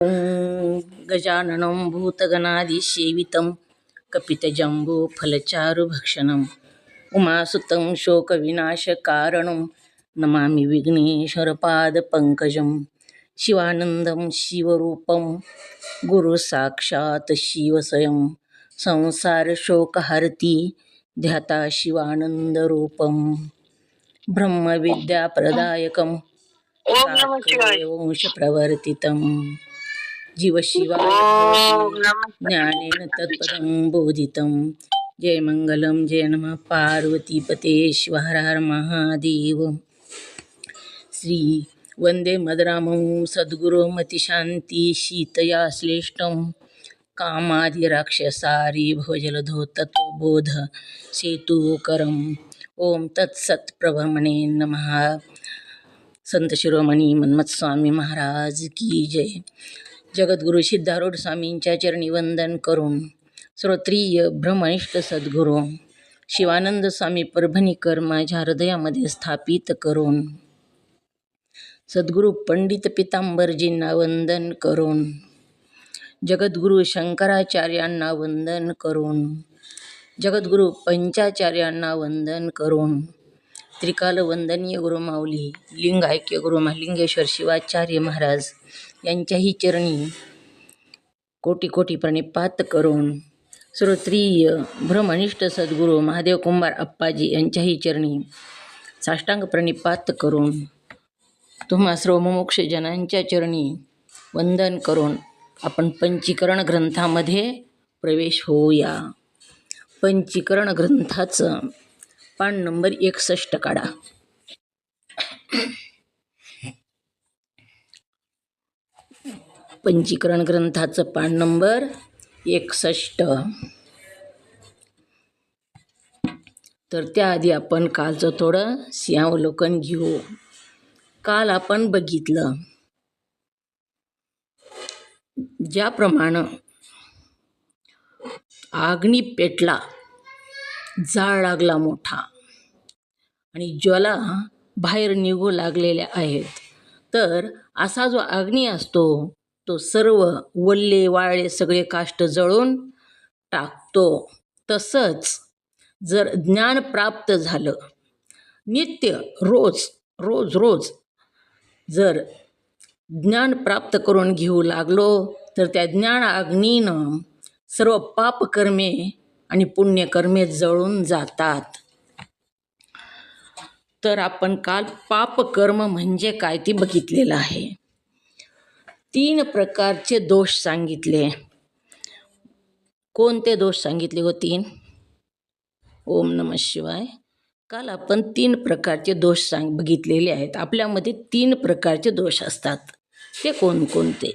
गजाननं भूतगणादिसेवितं कपितजम्बूफलचारुभक्षणम् उमासुतं शोकविनाशकारणं नमामि विघ्नेश्वरपादपङ्कजं। शिवानन्दं शिवरूपं गुरुसाक्षात् शिवस्वयं संसारशोकहर्ती ध्याता शिवानन्दरूपं ब्रह्मविद्याप्रदायकं वंशप्रवर्तितं जीवशिवाय ज्ञानेन तत्पदं बोधितं। जय मंगलम जय नमः पार्वतीपते शिव हर हर महादेव। श्री वंदे मदरामं सद्गुरुमतिशान्ति शीतया श्लेष्ठं कामादिराक्षसारी भवजलधो तत्वबोध सेतुकरम्। ओम तत्सत् प्रभमणे नमः। संत शिरोमणी मन्मथ स्वामी महाराज की जय। जगद्गुरु सिद्धारूढ स्वामींच्या चरणी वंदन करून श्रोत्रिय ब्रह्मनिष्ठ सद्गुरू शिवानंद स्वामी परभणीकर माझ्या हृदयामध्ये स्थापित करून सद्गुरू पंडित पितांबरजींना वंदन करून जगद्गुरु शंकराचार्यांना वंदन करून जगद्गुरु पंचाचार्यांना वंदन करून त्रिकाल वंदनीय गुरुमाऊली लिंगायक्य गुरु महालिंगेश्वर शिवाचार्य महाराज यांच्याही चरणी कोटी कोटी प्रणिपात करून श्रोत्रिय ब्रह्मनिष्ठ सद्गुरू महादेव कुंभार अप्पाजी यांच्याही चरणी साष्टांग प्रणिपात करून तुम्हा सर्व मुमुक्ष जनांच्या चरणी वंदन करून आपण पंचीकरण ग्रंथामध्ये प्रवेश होऊया। पंचीकरण ग्रंथाचं पान नंबर 61 काढा। पंचीकरण ग्रंथाचं पान नंबर 61। तर त्याआधी आपण कालचं थोडं सिंहावलोकन घेऊ। काल आपण बघितलं ज्याप्रमाणे अग्नी पेटला, जाळ लागला मोठा आणि ज्वाला बाहेर निघू लागलेल्या आहेत, तर असा जो अग्नी असतो तो सर्व वल्ले वाळे सगळे काष्ट जळून टाकतो। तसंच जर ज्ञान प्राप्त झालं, नित्य रोज रोज रोज जर ज्ञान प्राप्त करून घेऊ लागलो तर त्या ज्ञान अग्नीनं सर्व पापकर्मे आणि पुण्यकर्मे जळून जातात। तर आपण काल पापकर्म म्हणजे काय ते बघितलेलं आहे। 3 प्रकारचे दोष सांगितले। कोणते दोष सांगितले हो? 3। ओम नमः शिवाय। काल आपण 3 प्रकारचे दोष बघितलेले आहेत। आपल्यामध्ये 3 प्रकारचे दोष असतात, ते कोणकोणते?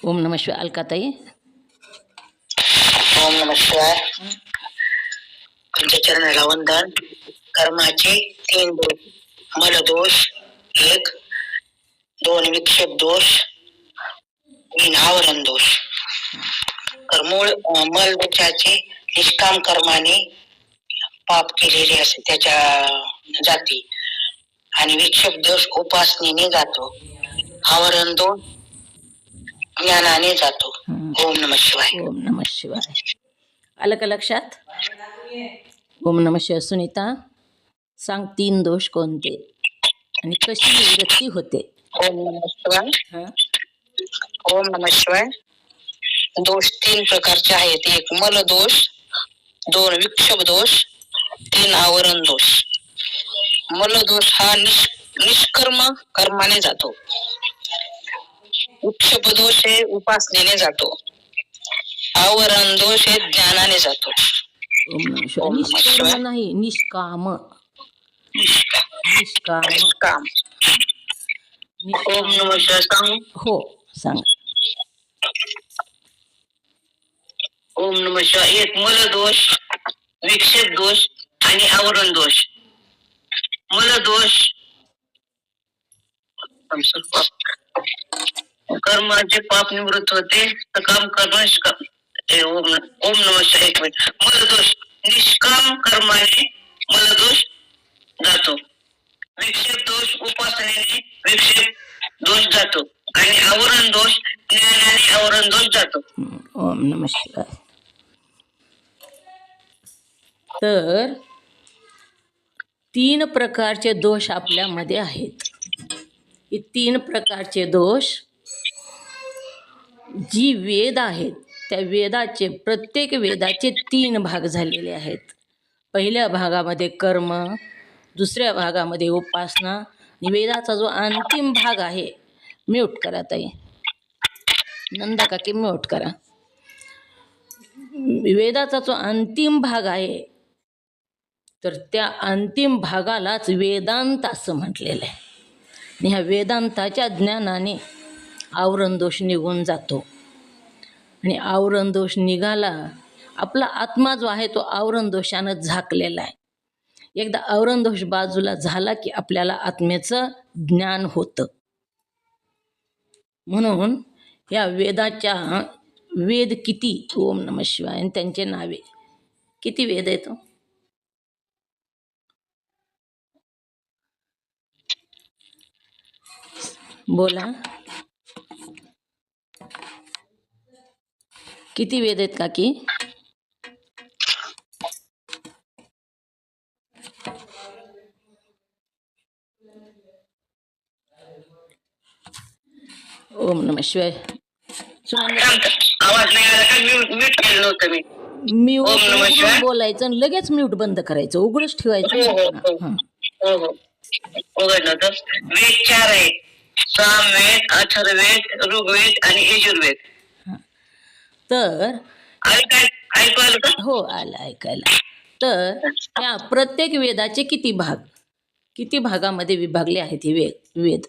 ओम नमः शिवाय। अलकाताई। ओम नमः शिवाय। पंचचरणाला वंदन। कर्माचे 3 दोष: मलदोष 1, 2 विक्षेप दोष, 3 आवरण दोष। तर मूळ मल दोषाचे निष्काम कर्माने पाप केलेले असते त्याच्या जाती, आणि विक्षेप दोष उपासनेने जातो, आवरण दोष ज्ञानाने जातो। ओम नमः शिवाय। ओम नमः शिवाय। आलं का लक्षात? ओम नमः शिवाय। सुनीता सांग 3 दोष कोणते आणि कशी निवृत्ती होते? ओम नमः शिवाय। ओम नमः शिवाय। दोष 3 प्रकारचे आहेत: 1 मल दोष, 2 विक्षेप दोष, 3 आवरण दोष। मल दोष हा निष्कर्म कर्माने जातो, विक्षेप दोष हे उपासनेने जातो, आवरण दोष हे ज्ञानाने जातो। ओम नमः शिवाय। निष्कर्म नाही, निष्काम। निष्काम। ओम नमः शिवाय। सांग। हो सांग। ओम नमः शिवाय। 1 मल दोष, विक्षेप दोष आणि आवरण दोष। मल दोष कर्माचे पाप निवृत्त होते, सकाम कर्म निष्काम। ओम नमः शिवाय। 1 मिनिट। मल दोष निष्काम कर्माने मल दोष जातो, विक्षेप दोष उपासनेने विक्षेप दोष जातो आणि आवरण दोष ज्ञानाने आवरण दोष जातो. ओम नमः शिवाय. तर 3 प्रकारचे दोष आपल्यामध्ये आहेत. हे 3 प्रकारचे दोष जी वेद आहेत त्या वेदाचे प्रत्येक वेदाचे 3 भाग झालेले आहेत. पहिल्या भागामध्ये कर्म, दुसऱ्या भागामध्ये उपासना आणि वेदाचा जो अंतिम भाग आहे, म्यूट करा ताई, नंदा काकी म्यूट करा. वेदाचा जो अंतिम भाग आहे तर त्या अंतिम भागालाच वेदांत असं म्हटलेलं आहे. आणि ह्या वेदांताच्या ज्ञानाने आवरण दोष निघून जातो आणि आवरण दोष निघाला, आपला आत्मा जो आहे तो आवरण दोषानं झाकलेला आहे. एकदा आवरण दोष बाजूला झाला की आपल्याला आत्म्याचं ज्ञान होतं. म्हणून या वेदाच्या वेद किती, ओम नमः शिवाय, आणि त्यांचे नावे किती वेद आहेत? बोला, किती वेद आहेत काकी? ओम नमः शिवाय. आवाज नाही आला का? म्यूट केलं नव्हतं मी. म्यूट उघडून बोलायचं आणि लगेच म्यूट बंद करायचं, उघडच ठेवायचं. उघडलं तर वेद 4 आहेत. सामवेद, अथर्ववेद, ऋग्वेद आणि यजुर्वेद. तर ऐकू आलं का? हो, आलं ऐकायला. तर त्या प्रत्येक वेदाचे किती भाग, किती भागामध्ये विभागले आहेत हे वेद?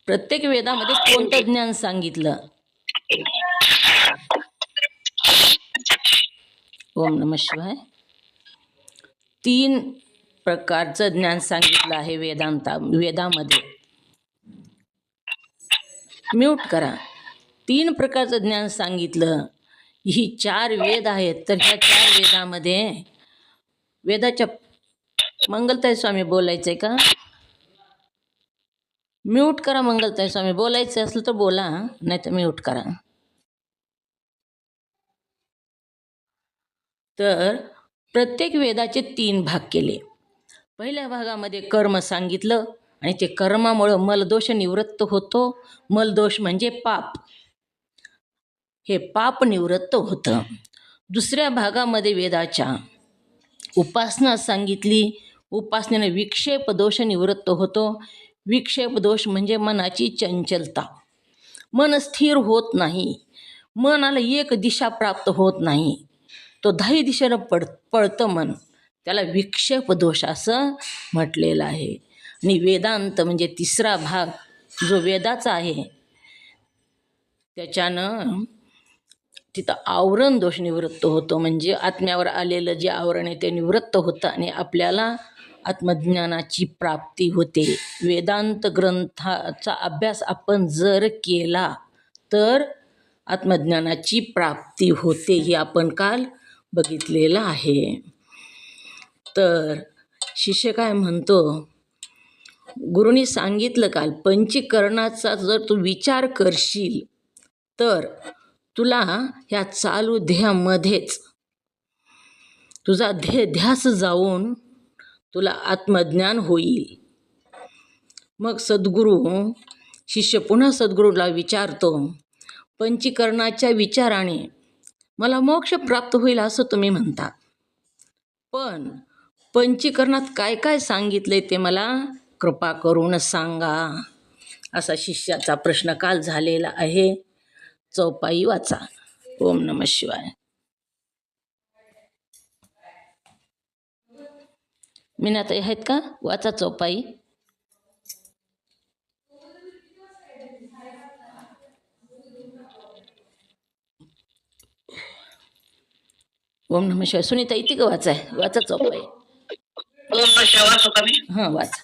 प्रत्येक वेदामध्ये कोणतं ज्ञान सांगितलं? ओम नमः शिवाय. 3 प्रकारचं ज्ञान सांगितलं आहे वेदामध्ये. म्यूट करा. 3 प्रकारचं ज्ञान सांगितलं. ही 4 वेद आहेत. तर ह्या 4 वेदामध्ये वेदाच्या मंगलताई स्वामी बोलायचंय का? म्यूट करा. मंगलताई स्वामी बोलायचं असलं तर बोला, नाही तर म्यूट करा. तर प्रत्येक वेदाचे 3 भाग केले. पहिल्या भागामध्ये कर्म सांगितलं आणि ते कर्मामुळं मलदोष निवृत्त होतो. मलदोष म्हणजे पाप, हे पाप निवृत्त होतं. दुसऱ्या भागामध्ये वेदाच्या उपासना सांगितली. उपासनेने विक्षेप दोष निवृत्त होतो. विक्षेप दोष म्हणजे मनाची चंचलता, मन स्थिर होत नाही, मनाला एक दिशा प्राप्त होत नाही, तो 10 दिशेनं पळतं मन, त्याला विक्षेप दोष असं म्हटलेलं आहे. आणि वेदांत म्हणजे 3रा भाग जो वेदाचा आहे त्याच्यानं तिथं आवरण दोष निवृत्त होतो. म्हणजे आत्म्यावर आलेलं जे आवरण आहे ते निवृत्त होतं आणि आपल्याला आत्मज्ञानाची प्राप्ती होते. वेदांत ग्रंथाचा अभ्यास आपण जर केला तर आत्मज्ञानाची प्राप्ती होते, हे आपण काल बघितलेलं आहे. तर शिष्य काय म्हणतो, गुरुनी सांगितलं काल, पंचीकरणाचा जर तू विचार करशील तर तुला ह्या चालू ध्येयामध्येच तुझा ध्यास जाऊन तुला आत्मज्ञान होईल. मग सद्गुरू, शिष्य पुन्हा सद्गुरूला विचारतो, पंचीकरणाच्या विचाराने मला मोक्ष प्राप्त होईल असं तुम्ही म्हणता, पण पंचीकरणात काय काय सांगितले ते मला कृपा करून सांगा, असा शिष्याचा प्रश्न काल झालेला आहे. चौपाई वाचा. ओम नमः शिवाय. मीनाताई आहेत का? वाचा चौपाई. ओम नमः शिवाय. सुनीता इथे का वाचाय? वाचा चौपाई. ओम नमः शिवाय वाचू का मी? हां वाचा.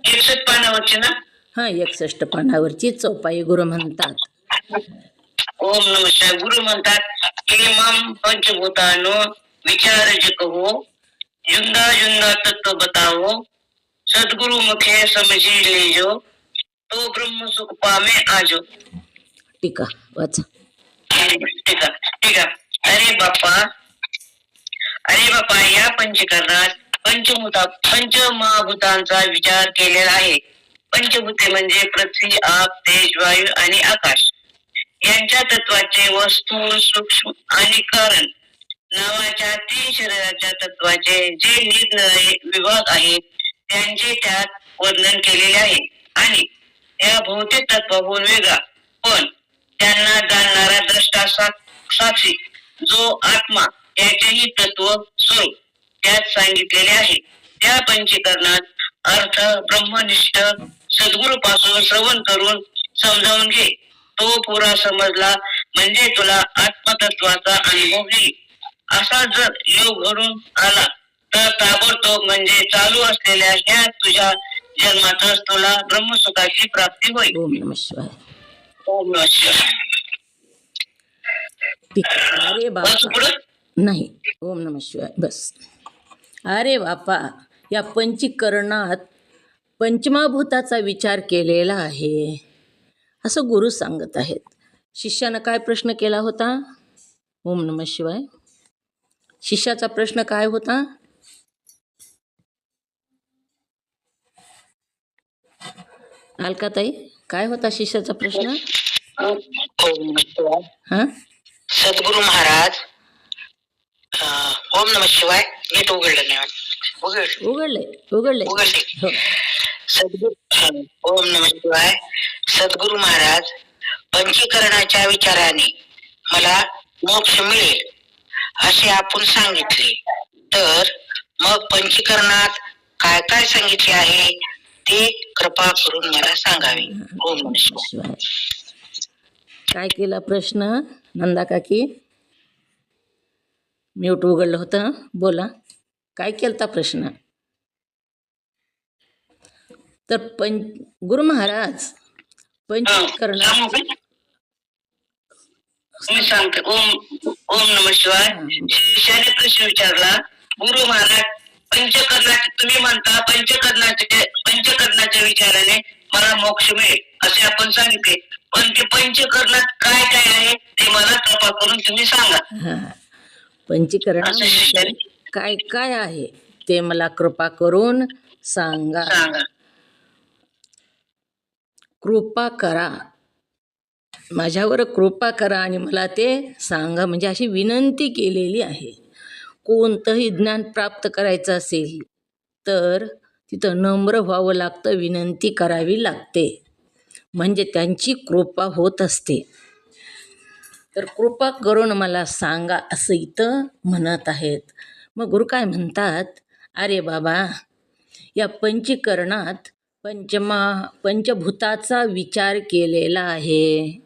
61 पानावरची ना? हां 61 पानावरची चौपाई गुरु म्हणतात. ओम नमः शिवाय. गुरु म्हणतात की मम पंचभूतानो विचार जे कहो, जुंदा जुंदा तत्व बताओ, सद्गुरु मुखे समझी लेजो, तो ब्रह्म सुख पामे आजो. टीका वाचा. ठीक आहे, ठीक आहे. अरे बापा या पंचकरणात पंचमहाभूतांचा विचार केलेला आहे. पंचभूते म्हणजे पृथ्वी, आप, तेज, वायू आणि आकाश यांच्या तत्वाचे वस्तू, सूक्ष्म आणि कारण नावाच्या तीन शरीराच्या तत्वाचे जे निरनिराळे विभाग आहेत त्यांचे त्यात वर्णन केलेले आहे. आणि या भौतिक तत्वाहून वेगळा पण त्यांना जाणणारा द्रष्टा साक्षी जो आत्मा याचेही तत्व स्वरूप त्यात सांगितलेले आहे. त्या पंचीकरणात अर्थ ब्रह्मनिष्ठ सद्गुरूपासून श्रवण करून समजावून घे. तो पुरा समजला म्हणजे तुला आत्मतत्वाचा अनुभव येईल. असा जर योग घडून आला तर ताबडतोब म्हणजे चालू असलेल्या ह्या तुझ्या जन्मातच तुला ब्रह्मसुखाची प्राप्ती होईल. ओम नमः शिवाय. ओम नमः शिवाय. टीका. अरे बस बापा पुढं? नाही. ओम नमः शिवाय बस. अरे बापा या पंचीकरणात पंचमाभूताचा विचार केलेला आहे असं गुरु सांगत आहेत. शिष्यानं काय प्रश्न केला होता? ओम नमः शिवाय. शिष्याचा प्रश्न काय होता? अलकाताई काय होता शिष्याचा प्रश्न? ओम नमः शिवाय. हा सद्गुरु महाराज ओम नमः शिवाय. नीट उघडलं नाही उघडले उघडले उघडले. हो. ओम नमः शिवाय. सद्गुरु महाराज पंचीकरणाच्या विचाराने मला मोक्ष मिळेल असे आपण सांगितले, तर मग पंचीकरणात काय काय सांगितले आहे ते कृपा करून मला सांगावे. ओम नमः शिवाय. काय केला प्रश्न नंदा काकी? म्यूट उघडलं होतं, बोला. काय केलता प्रश्न? तर गुरु महाराज पंचीकरणात मी सांगते. ओम नमः शिवाय. शिष्याने प्रश्न विचारला, गुरु महाराज पंचकरणाचे तुम्ही म्हणता पंचकरणाच्या विचाराने मला मोक्ष मिळेल असे आपण सांगितले, पण ते पंचकरणात काय काय आहे ते मला कृपा करून तुम्ही सांगा. पंचीकरणात काय काय आहे ते मला कृपा करून सांगा. कृपा करा, माझ्यावर कृपा करा आणि मला ते सांगा, म्हणजे अशी विनंती केलेली आहे. कोणतंही ज्ञान प्राप्त करायचं असेल तर तिथं नम्र व्हावं लागतं, विनंती करावी लागते, म्हणजे त्यांची कृपा होत असते. तर कृपा करून मला सांगा असं इथं म्हणत आहेत. मग गुरु काय म्हणतात? अरे बाबा या पंचीकरणात पंचभूताचा विचार केलेला आहे.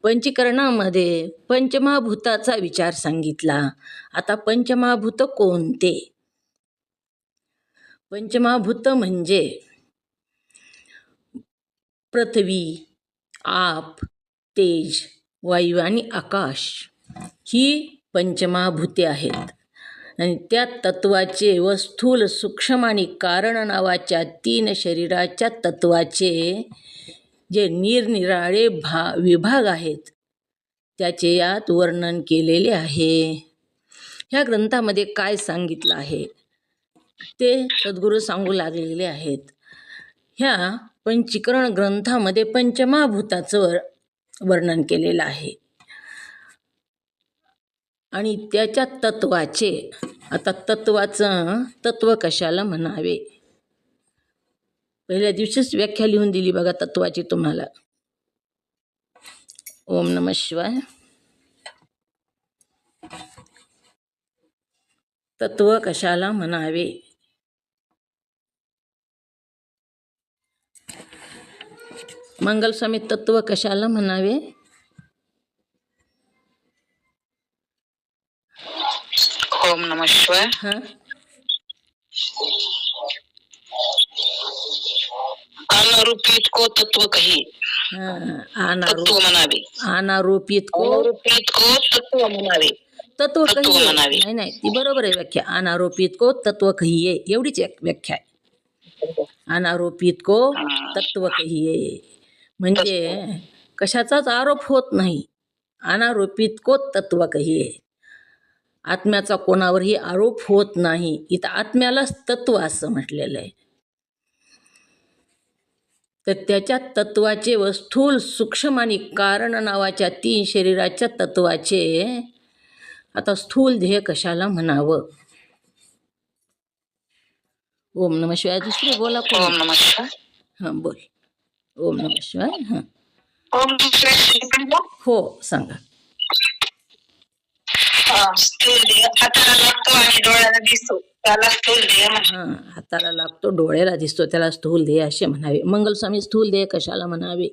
पंचीकरणामध्ये पंचमहाभूताचा विचार सांगितला. आता पंचमहाभूत कोणते? पंचमहाभूत म्हणजे पृथ्वी, आप, तेज, वायू आणि आकाश ही पंचमहाभूते आहेत. आणि त्या तत्वाचे व स्थूल, सूक्ष्म आणि कारण नावाच्या तीन शरीराच्या तत्वाचे जे निरनिराळे विभाग आहेत त्याचे यात वर्णन केलेले आहे. ह्या ग्रंथामध्ये काय सांगितलं आहे ते सद्गुरू सांगू लागलेले आहेत. ह्या पंचीकरण ग्रंथामध्ये पंचमहाभूताचं वर्णन केलेलं आहे आणि त्याच्या तत्वाचे, आता तत्वाचं तत्व कशाला म्हणावे, पहिल्या दिवशीच व्याख्या लिहून दिली बघा तत्वाची तुम्हाला. ओम नमः शिवाय. तत्व कशाला म्हणावे? मंगलस्वामी तत्व कशाला म्हणावे? ओम नमः शिवाय. अनरूपित को तत्व कही, तत्व म्हणावे. अनारोपित को अनारोपित को तत्व म्हणावे. तत्व तत्व कहिये. म्हणावे. नाही नाही, ती बरोबर आहे व्याख्या. अनारोपित को तत्व कहिये, एवढीच एक व्याख्या आहे. अनारोपित को तत्व कहिये म्हणजे कशाचाच आरोप होत नाही. अनारोपित को तत्व कहिये, आत्म्याचा कोणावरही आरोप होत नाही. इथं आत्म्यालाच तत्व असं म्हटलेलं आहे. तर त्याच्या तत्वाचे व स्थूल, सूक्ष्म आणि कारण नावाच्या 3 शरीराच्या तत्वाचे आता स्थूल ध्येय कशाला म्हणावं? ओम नमः शिवाय. दुसरे बोला कोणी. ओम नमः शिवाय. हां बोल. ओम नमः शिवाय. हां ओम नमः शिवाय. हो सांगा. स्थूल देह हाताला लागतो आणि डोळ्याला दिसतो, त्याला स्थूल देह म्हणतात. हां, हाताला लागतो, डोळ्याला दिसतो, त्याला स्थूल ध्येय असे म्हणावे. मंगलस्वामी, स्थूल ध्येय कशाला म्हणावे?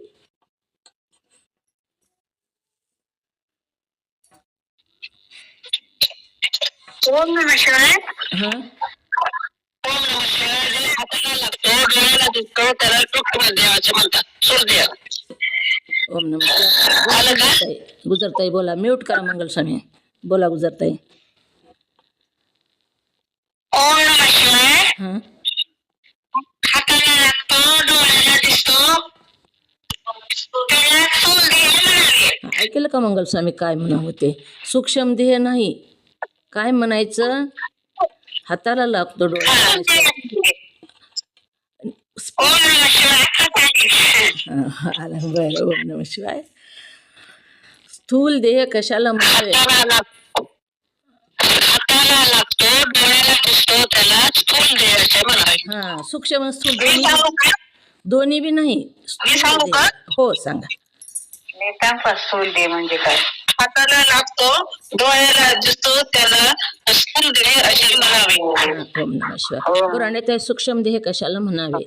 ओम नमः शिवाय. हां ओम नमः शिवाय जे हाताला लागतो, डोळ्याला दिसतो, त्याला स्थूल देहाचे म्हणतात. स्थूल देह. ओम नमः शिवाय. बोला गुजरताई. गुजरताई बोला. म्यूट करा मंगलस्वामी. बोला गुजरताई. ओम नमः शिवाय. हां हाताला लागतो, डोळ्याला दिसतो, त्याला स्थूल देह म्हणावे. ऐकलं का मंगलस्वामी काय म्हणा होते? सूक्ष्म ध्येय नाही, काय म्हणायचं? हाताला लागतो, डोळ्याला दिसतो. ओम नमः शिवाय. आला बरं. ओम नमः शिवाय. स्थूल देह कशाला म्हणावे? हाताला लागतो, डोळ्याला दिसतो, त्याला स्थूल देहाचे म्हणावे. हां, सूक्ष्म स्थूल मी सांगू का? दोन्ही बी नाही. मी सांगू का? हो सांगा. मी सांगू स्थूल देह म्हणजे काय? हाताला लागतो, डोळ्याला दिसतो, त्याला स्थूल देह असे म्हणावे. हां, ओम नमः शिवाय. पुराणात आहे सूक्ष्म देह कशाला म्हणावे?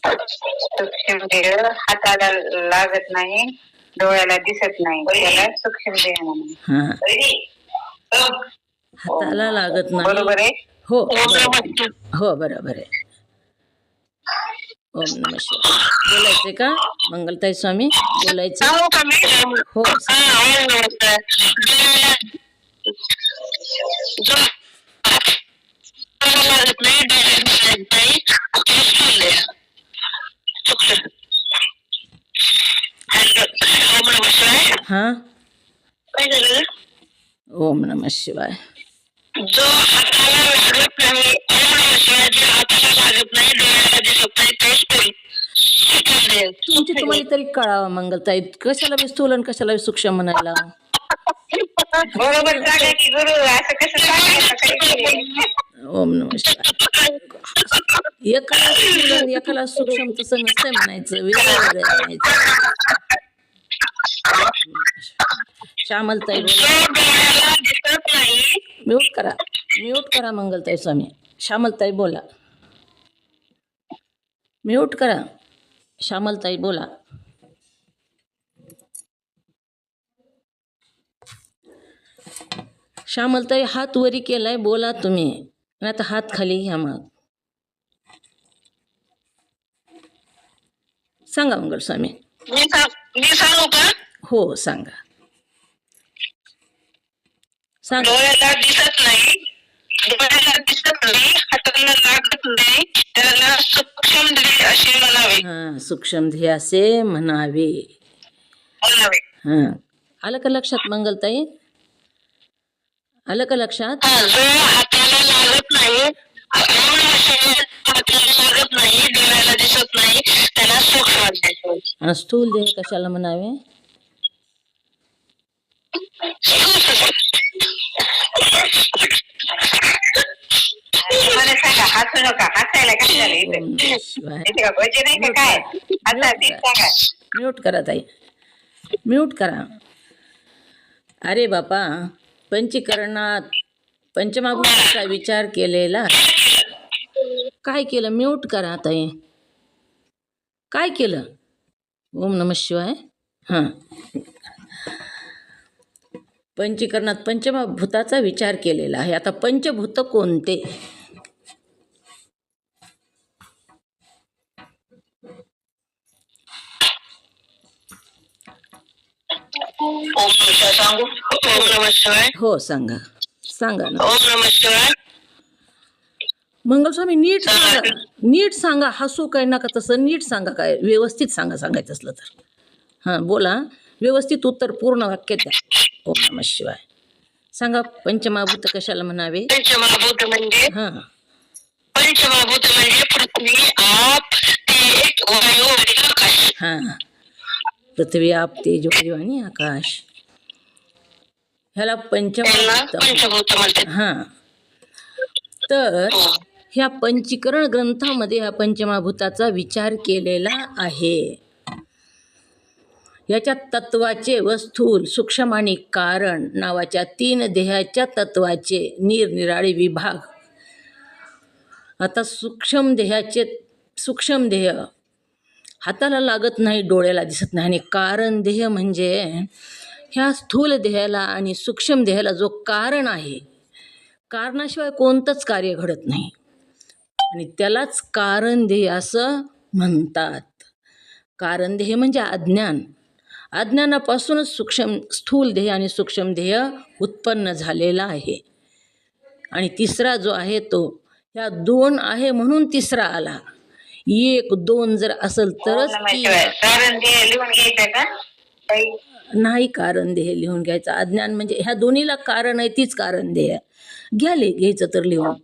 सूक्ष्म देह हाताला लागत नाही, डोळ्याला दिसत नाही, त्याला सूक्ष्म देह म्हणावे. हां, हाताला लागत नाही. बरोबर आहे. हो बरोबर. हो बरोबर आहे. ओम नमः शिवाय. बोलायचे का मंगलताई स्वामी? बोलायचं. सांगू का मी? हो लागत नाही, डोळ्याला दिसत नाही, स्थूल देह. ओम नमः शिवाय. हां, काय झालं? ओम नमः शिवाय. जो हाताला लागत नाही, ओम नमः शिवाय, जे हाताला लागत नाही, डोळ्याला दिसत नाही, ते स्थूल देह. तुमची तुम्हाला तरी कळावं मंगलताई, कशाला बी स्थूल आणि कशाला बी सूक्ष्म म्हणायला? बरोबर सांगा की गुरु, असं कसं सांगायचं? ओम नमः शिवाय. एकाला स्थूल आणि एकाला सूक्ष्म तसं नसतंय म्हणायचं, वेगळं म्हणायचं. श्यामलताई बोला. डोळ्याला दिसत नाही. म्यूट करा. म्यूट करा मंगलताई स्वामी. श्यामलताई बोला. म्यूट करा. श्यामलताई बोला. श्यामलताई हात वरी केलाय, बोला तुम्ही. आणि आता हात खाली घ्या मग. सांगा मंगलस्वामी. मी सांगू का? हो सांगा. सांगा. डोळ्याला दिसत नाही, हाताला लागत नाही, त्याला सूक्ष्म देह असे म्हणावे. हां, सूक्ष्म ध्येय असे म्हणावे. हां, आलं का लक्षात मंगलताई? आलं का लक्षात? जो हाताला लागत नाही, हाताला लागत नाही, डोळ्याला दिसत नाही, त्याला सूक्ष्म देह. आणि स्थूल देह कशाला म्हणावे? मला सांगा, हसू नका. हसायला काय झालं? म्यूट करा ताई. म्यूट करा. अरे बापा, पंचीकरणात पंचमहाभूताचा विचार केलेला काय केलं? म्यूट करा ताई. काय केलं? ओम नमः शिवाय. हां, पंचीकरणात पंचमहाभूताचा विचार केलेला आहे. आता पंचभूत कोणते? ओम नमः शिवाय. हो सांगा सांगा ना ओम नमः शिवाय. मंगलस्वामी. नीट सांगा, हसू काय नका तसं, नीट सांगा, काय व्यवस्थित सांगा सांगायचं असलं तर. हां बोला, व्यवस्थित उत्तर पूर्ण वाक्यात द्या. ओम नमः शिवाय. सांगा, पंचमहाभूत कशाला म्हणावे? पंचमहाभूत म्हणजे हां पृथ्वी, आप, तेज, वायू आणि आकाश. हां पृथ्वी, आप, तेज, वायू आणि आकाश ह्याला पंचमहाभूत. पंचभूत म्हणतात. हां तर ह्या पंचीकरण ग्रंथामध्ये ह्या पंचमहाभूताचा विचार केलेला आहे. याच्या तत्वाचे व स्थूल, सूक्ष्म आणि कारण नावाच्या 3 देहाच्या तत्वाचे निरनिराळे विभाग. आता सूक्ष्म देह हाताला लागत नाही, डोळ्याला दिसत नाही, आणि कारण देह म्हणजे ह्या स्थूल देहाला आणि सूक्ष्म देहाला जो कारण आहे, कारणाशिवाय कोणतंच कार्य घडत नाही, आणि त्यालाच कारण देह असं म्हणतात. कारण देह म्हणजे अज्ञान. अज्ञानापासूनच स्थूल देह आणि सूक्ष्म देह उत्पन्न झालेला आहे. आणि तिसरा जो आहे तो ह्या 2 आहे म्हणून तिसरा आला. 1 2 जर असेल तरच कारण देह लिहून घ्यायचं का? नाही कारण देह लिहून घ्यायचं. अज्ञान म्हणजे ह्या दोन्हीला कारण आहे, तीच कारण देह घ्यायचं तर लिहून.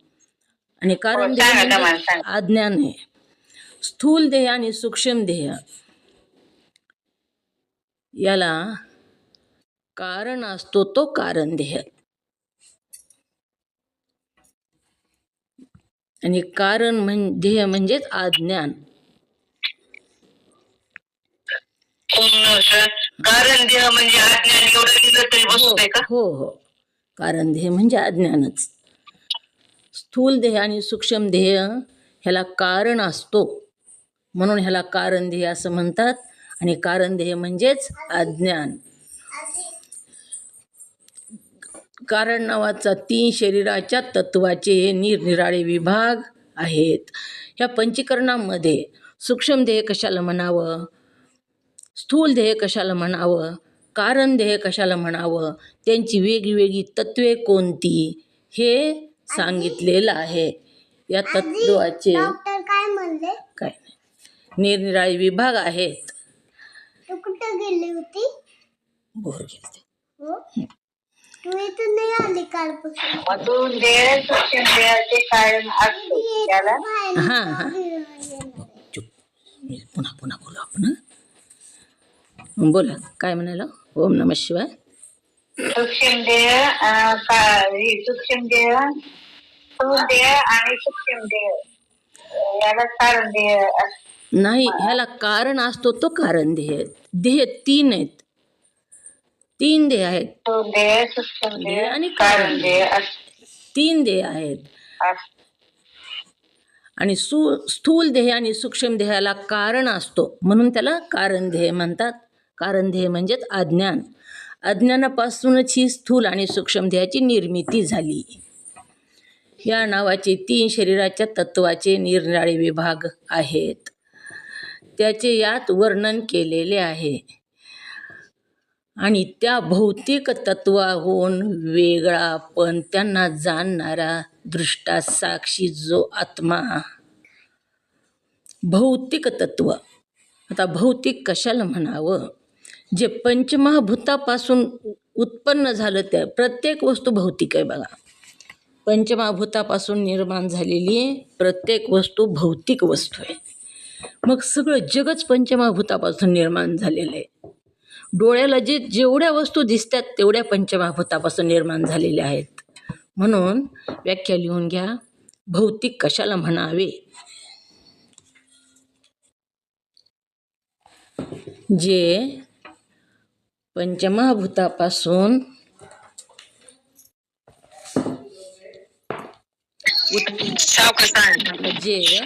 आणि कारण देह म्हणजे अज्ञान आहे. स्थूल देह आणि सूक्ष्म देह याला कारण असतो तो कारण देह, आणि कारण देह म्हणजेच अज्ञान. कारण देह म्हणजे अज्ञान, एवढं लिहिलं तरी बसतंय का? हो हो, कारण देह म्हणजे अज्ञानच. स्थूल देह आणि सूक्ष्म देह ह्याला कारण असतो म्हणून ह्याला कारण देह असं म्हणतात, आणि कारण देह म्हणजेच अज्ञान. कारण नावाचा 3 शरीराच्या तत्वाचे निरनिराळे विभाग आहेत. ह्या पंचीकरणामध्ये सूक्ष्म देह कशाला म्हणावं, स्थूल देह कशाला म्हणावं, कारण देह कशाला म्हणावं, त्यांची वेगवेगळी तत्वे कोणती हे सांगितलेलं आहे. या तत्वाचे काय निरनिराळे विभाग आहेत. कुठं गेली होती? बोर गेलते. तू इथून नाही आली कालपासून. चुप, पुन्हा बोलू आपण. बोला, काय म्हणाला? ओम नमः शिवाय. सूक्ष्म देह आणि सूक्ष्म देह याला कारण देह नाही, ह्याला कारण असतो तो कारण देह. देह 3 आहेत, 3 देह आहेत. देह, सूक्ष्म देह आणि कारण देह 3 देह आहेत. आणि स्थूल देह आणि सूक्ष्म देहाला कारण असतो म्हणून त्याला कारण देह म्हणतात. कारण देह म्हणजेच अज्ञान. अज्ञानापासूनच ही स्थूल आणि सूक्ष्म देहाची निर्मिती झाली. या नावाचे 3 शरीराच्या तत्वाचे निरनिराळे विभाग आहेत. त्याचे यात वर्णन केलेले आहे. आणि त्या भौतिक तत्वाहून वेगळा पण त्यांना जाणणारा दृष्टा साक्षी जो आत्मा. भौतिक तत्व. आता भौतिक कशाला म्हणावं? जे पंचमहाभूतापासून उत्पन्न झालं, त्या प्रत्येक वस्तू भौतिक आहे बघा. पंचमहाभूतापासून निर्माण झालेली प्रत्येक वस्तू भौतिक वस्तू आहे. मग सगळं जगच पंचमहाभूतापासून निर्माण झालेलं आहे. डोळ्याला जेवढ्या वस्तू दिसतात तेवढ्या पंचमहाभूतापासून निर्माण झालेल्या आहेत. म्हणून व्याख्या लिहून घ्या. भौतिक कशाला म्हणावे? जे पंचमहाभूतापासून जे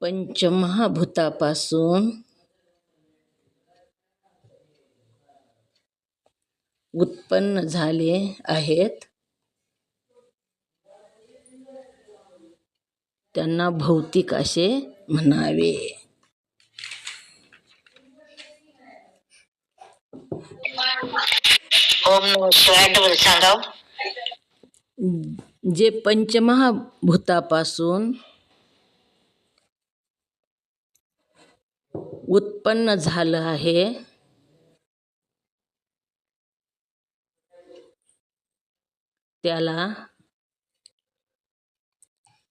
पंचमहाभूतापासून उत्पन्न झाले आहेत त्यांना भौतिक असे म्हणावे. ओम नमः शिवाय डबल सांगा. जे पंचमहाभूतापासून उत्पन्न झालं आहे त्याला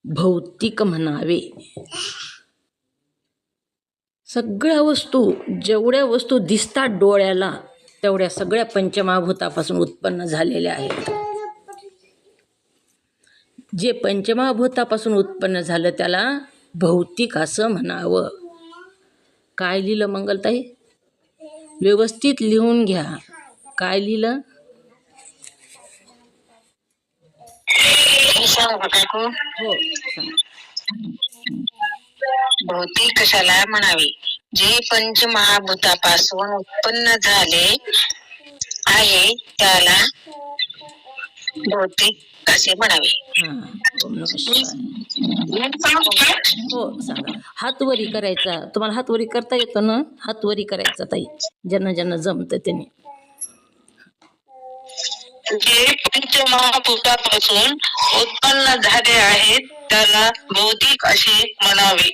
भौतिक म्हणावे. सगळ्या वस्तू, जेवढ्या वस्तू दिसतात डोळ्याला तेवढ्या सगळ्या पंचमहाभूतापासून उत्पन्न झालेल्या आहेत. जे पंचमहाभूतापासून उत्पन्न झालं त्याला भौतिक असं म्हणावं. काय लिहिलं मंगलताई? व्यवस्थित लिहून घ्या. काय लिहिलं? मी सांगू का काकू? हो सांग. भौतिक कशाला म्हणावे? जे पंचमहाभूतापासून उत्पन्न झाले आहे त्याला भौतिक असे म्हणावे. हां, ओम नमः शिवाय. हो सांगा. हात वरी करायचा. तुम्हाला हात वरी करता येतो ना? हात वरी करायचा ताई, ज्यांना ज्यांना जमतं त्याने. जे पंचमहाभूतापासून उत्पन्न झाले आहेत त्याला भौतिक असे म्हणावे.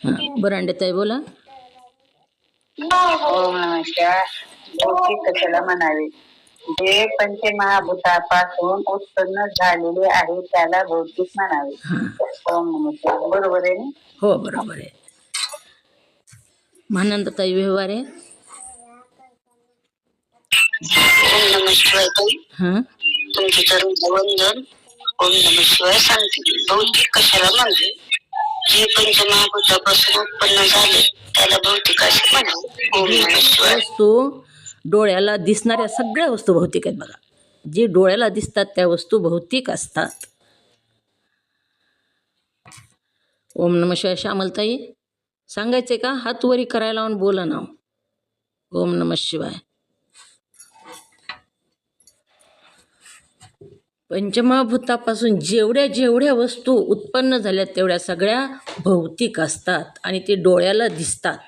हां, बरांडे ताई बोला. ओम नमः शिवाय. भौतिक कशाला म्हणावे? जे पंचमहाभूतापासून उत्पन्न झालेले आहे त्याला भौतिक म्हणावे. ओम नमः शिवाय. बरोबर आहे ना? हो बरोबर आहे. महानंदताई व्यवहारे. ओम नमः शिवाय ताई. हां, तुमचे चरण वंदन. ओम नमः शिवाय सांगते. भौतिक कशाला म्हणजे जे पंचमहाभूतापासून उत्पन्न झाले त्याला भौतिक असे म्हणावे. ओम नमः शिवाय. वस्तू डोळ्याला दिसणाऱ्या सगळ्या वस्तू भौतिक आहेत बघा. जे डोळ्याला दिसतात त्या वस्तू भौतिक असतात. ओम नमः शिवाय. श्यामलताई सांगायचे का? हात वरी करायला लावून बोला ना. ओम नमः शिवाय. पंचमहाभूतापासून जेवढ्या जेवढ्या वस्तू उत्पन्न झाल्या तेवढ्या सगळ्या भौतिक असतात आणि ते डोळ्याला दिसतात.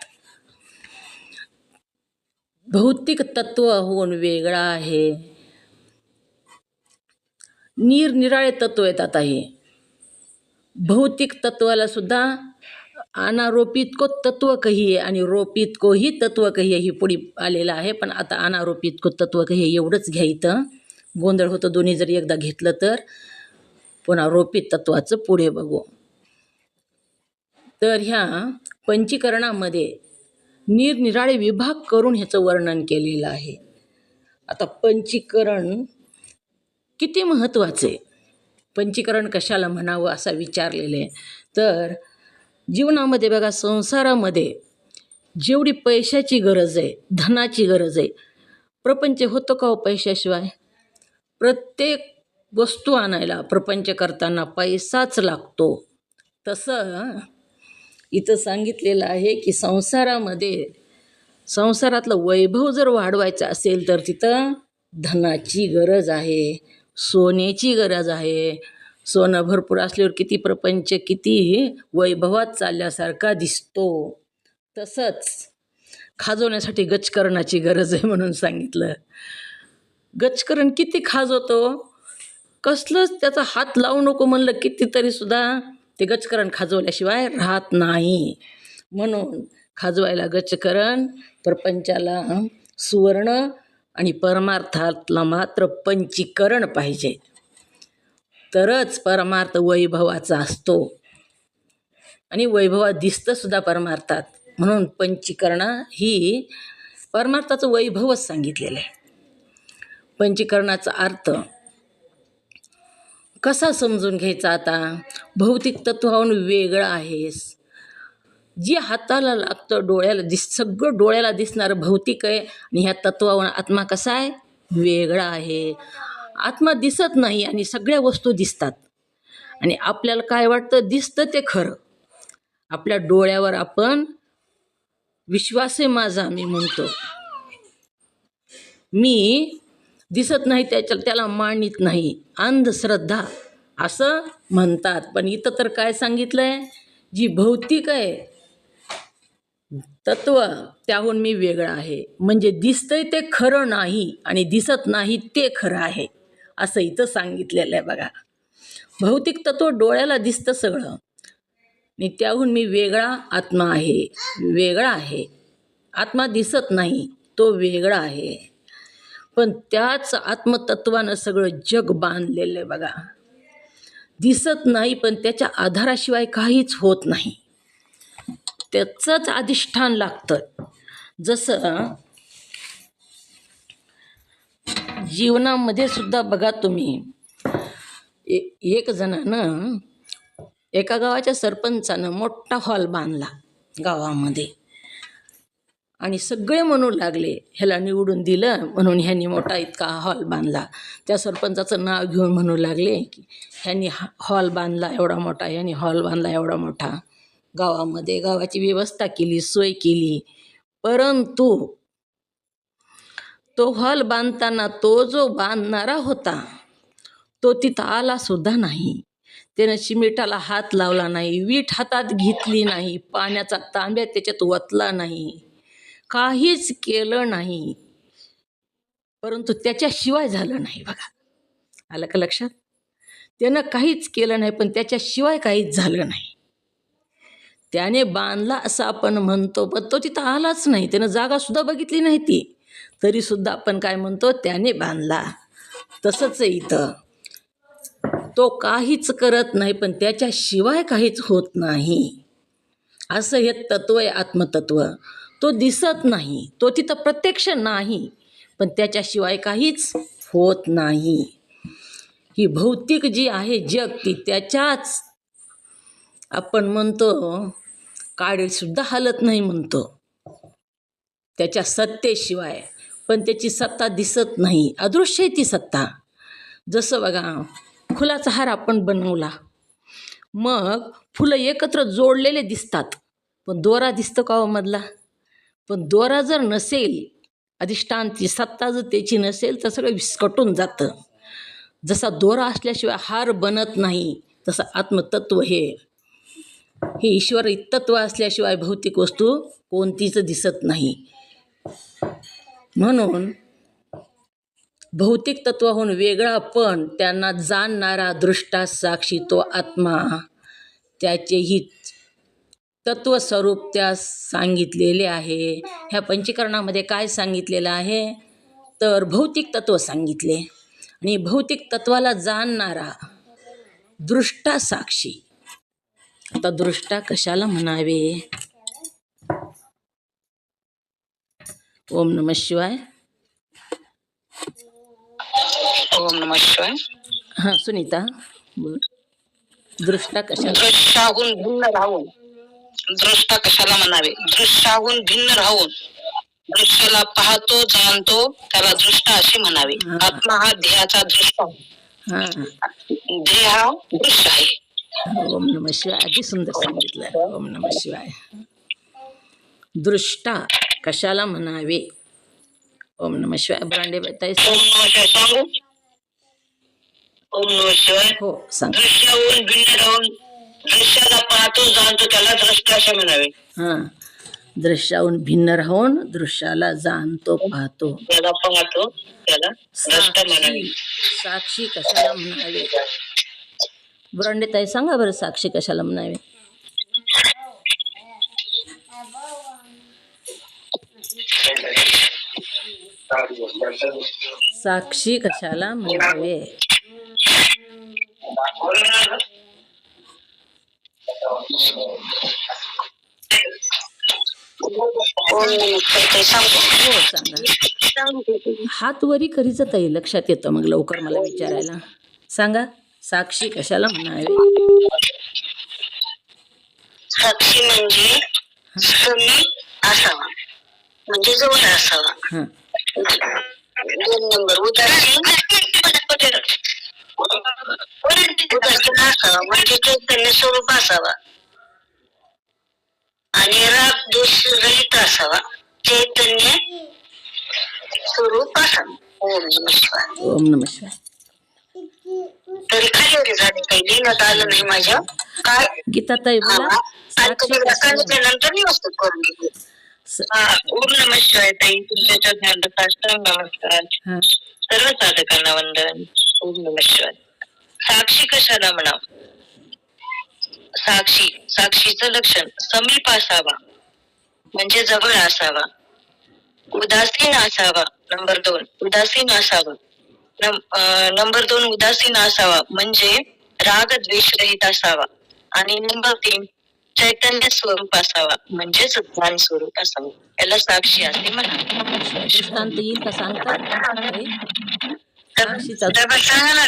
भौतिक तत्व होऊन वेगळा आहे. निरनिराळे तत्व आहेत. आता हे भौतिक तत्वाला सुद्धा अनारोपित को तत्व कहिये आणि रोपित को ही तत्व कहिये ही पुढे आलेलं आहे. पण आता अनारोपित को तत्व कहिये एवढंच घ्यायचं. गोंधळ होतं दोन्ही जर एकदा घेतलं तर. पुन्हा रोपित तत्वाचं पुढे बघू. तर ह्या पंचीकरणामध्ये निरनिराळे विभाग करून ह्याचं वर्णन केलेलं आहे. आता पंचीकरण किती महत्त्वाचं आहे, पंचीकरण कशाला म्हणावं असा विचारलेलं आहे. तर जीवनामध्ये बघा, संसारामध्ये जेवढी पैशाची गरज आहे, धनाची गरज आहे, प्रपंच होतो का हो पैशाशिवाय? प्रत्येक वस्तू आणायला प्रपंच करताना पैसाच लागतो. तसं इथं सांगितलेलं आहे की संसारातलं वैभव जर वाढवायचं असेल तर तिथं धनाची गरज आहे, सोन्याची गरज आहे. सोनं भरपूर असल्यावर किती प्रपंच किती वैभवात चालल्यासारखा दिसतो. तसंच खाजवण्यासाठी गजकरणाची गरज आहे म्हणून सांगितलं. गजकरण किती खाजवतो, कसलंच त्याचा हात लावू नको म्हणलं कितीतरी सुद्धा ते गजकरण खाजवल्याशिवाय राहत नाही. म्हणून खाजवायला गजकरण, प्रपंचाला सुवर्ण आणि परमार्थातला मात्र पंचीकरण पाहिजे, तरच परमार्थ वैभवाचा असतो आणि वैभवात दिसतं सुद्धा परमार्थात. म्हणून पंचीकरणा ही परमार्थाचं वैभवच सांगितलेलं आहे. पंचीकरणाचा अर्थ कसा समजून घ्यायचा? आता भौतिक तत्वाहून वेगळं आहेस. जे हाताला लागतं, डोळ्याला सगळं डोळ्याला दिसणारं भौतिक आहे आणि ह्या तत्वाहून आत्मा कसा आहे? वेगळा आहे. आत्मा दिसत नाही आणि सगळ्या वस्तू दिसतात आणि आपल्याला काय वाटतं? दिसतं ते खरं. आपल्या डोळ्यावर आपण विश्वास आहे माझा, मी म्हणतो. मी दिसत नाही त्याला मानित नाही, अंधश्रद्धा असं म्हणतात. पण इथं तर काय सांगितलं आहे? जी भौतिक आहे तत्व त्याहून मी वेगळं आहे. म्हणजे दिसतंय ते खरं नाही आणि दिसत नाही ते खरं आहे, असं इथं सांगितलेलं आहे बघा. भौतिक तत्व डोळ्याला दिसतं सगळं आणि त्याहून मी वेगळा आत्मा आहे, वेगळा आहे. आत्मा दिसत नाही, तो वेगळा आहे. पण त्याच आत्मतत्वानं सगळं जग बांधलेलं आहे बघा. दिसत नाही पण त्याच्या आधाराशिवाय काहीच होत नाही. त्याचंच अधिष्ठान लागतं. जसं जीवनामध्ये सुद्धा बघा तुम्ही, एक जणानं एका गावाच्या सरपंचानं मोठा हॉल बांधला गावामध्ये आणि सगळे म्हणू लागले ह्याला निवडून दिलं म्हणून ह्यांनी मोठा इतका हॉल बांधला. त्या सरपंचाचं नाव घेऊन म्हणू लागले की ह्यांनी हॉल बांधला एवढा मोठा, ह्यांनी हॉल बांधला एवढा मोठा. गावामध्ये गावाची व्यवस्था केली, सोय केली. परंतु तो हॉल बांधताना तो जो बांधणारा होता तो तिथं आला सुद्धा नाही. त्यानं सिमेंटाला हात लावला नाही, वीट हातात घेतली नाही, पाण्याचा तांब्या त्याच्यात ओतला नाही, काहीच केलं नाही. परंतु त्याच्याशिवाय झालं नाही बघा. आलं का लक्षात? त्यानं काहीच केलं नाही पण त्याच्याशिवाय काहीच झालं नाही. त्याने बांधला असं आपण म्हणतो पण तो तिथं आलाच नाही, त्यानं जागासुद्धा बघितली नाही ती, तरीसुद्धा आपण काय म्हणतो त्याने बांधला. तसंच आहे इथं. तो काहीच करत नाही पण त्याच्याशिवाय काहीच होत नाही, असं हे तत्व आहे आत्मतत्व. तो दिसत नाही, तो तिथं प्रत्यक्ष नाही पण त्याच्याशिवाय काहीच होत नाही. ही भौतिक जी आहे जग ती त्याच्याच आपण म्हणतो काळीसुद्धा हालत नाही म्हणतो त्याच्या सत्तेशिवाय. पण त्याची सत्ता दिसत नाही, अदृश्य आहे ती सत्ता. जसं बघा फुलाचा हार आपण बनवला, मग फुलं एकत्र जोडलेले दिसतात पण दोरा दिसतो का हो मधला? पण दोरा जर नसेल, अधिष्ठान ती सत्ता जर त्याची नसेल तर सगळं विस्कटून जातं. जसा दोरा असल्याशिवाय हार बनत नाही तसं आत्मतत्व हे ईश्वर तत्व असल्याशिवाय भौतिक वस्तू कोणतीच दिसत नाही. म्हणून भौतिक तत्वाहून वेगळा पण त्यांना जाणणारा दृष्टा साक्षी तो आत्मा, त्याचेही तत्वस्वरूप त्या सांगितलेले आहे. ह्या पंचीकरणामध्ये काय सांगितलेलं आहे तर भौतिक तत्व सांगितले आणि भौतिक तत्वाला जाणणारा दृष्टा साक्षी. आता दृष्टा कशाला म्हणावे? ओम नमः शिवाय. ओम नमः शिवाय. हां सुनीता बोल. दृष्टा कशाला? दृश्याहून भिन्न राहून दृष्टा कशाला म्हणावे? दृश्याहून भिन्न राहून दृश्याला पाहतो जाणतो त्याला दृष्टा असे म्हणावे. आत्मा हा ध्येयाचा दृष्टा, हां ध्येय हा दृश्य आहे. ओम नमः शिवाय. अगदी सुंदर सांगितलं. ओम नमः शिवाय. दृष्टा कशाला म्हणावे? ओम नमः शिवाय. ब्रांडे ताई ओम नमः शिवाय सांगू. ओम नमः शिवाय. हो सांग. दृश्याहून भिन्न राहून दृश्याला पाहतो जाणतो त्याला दृष्टा असे म्हणावे. हां दृश्याहून भिन्न राहून दृश्याला जाणतो पाहतो त्याला पाहतो त्याला दृष्टा म्हणावे. साक्षी कशाला म्हणावे? ब्रांडे ताई सांगा बरं, साक्षी कशाला म्हणावे? साक्षी कशाला म्हणावे? ते सांगतो. हो सांगा. हात वरी करीच ताई लक्षात येतं मग लवकर मला विचारायला. सांगा साक्षी कशाला म्हणावे? साक्षी म्हणजे समीप असावा, म्हणजे जवळ असावा. हां 2 नंबर उदासीन असावा म्हणजे चैतन्य स्वरूप असावा आणि राग दोष रहित असावा, चैतन्य स्वरूप असावा. ओम नमः शिवाय. ओम नमः शिवाय. तरी खाली झाले काही लिहिण्यात आलं नाही माझ्या. काय गीताताई बोला. आणि साक्षी तुम्ही कशाला सांगितल्यानंतर व्यवस्थित करून घेतली. स- ओम नमः शिवाय ताई. तुमच्या ज्ञानप्रकाश नमस्कार. हा. सर्व साधकांना वंदन. ओम नमः शिवाय. साक्षी कशाला म्हणा? साक्षीचं लक्षण समीप असावा म्हणजे जवळ असावा. उदासीन असावा. नंबर 2 उदासीन असावा. नंबर 2 उदासीन असावा म्हणजे राग द्वेष रहित असावा. आणि नंबर 3 चैतन्य स्वरूप असावा म्हणजेच ज्ञान स्वरूप असावं. याला साक्षी असे म्हणा. दृष्टांत येईल का सांगता ताई? साक्षीचा सांगा ना.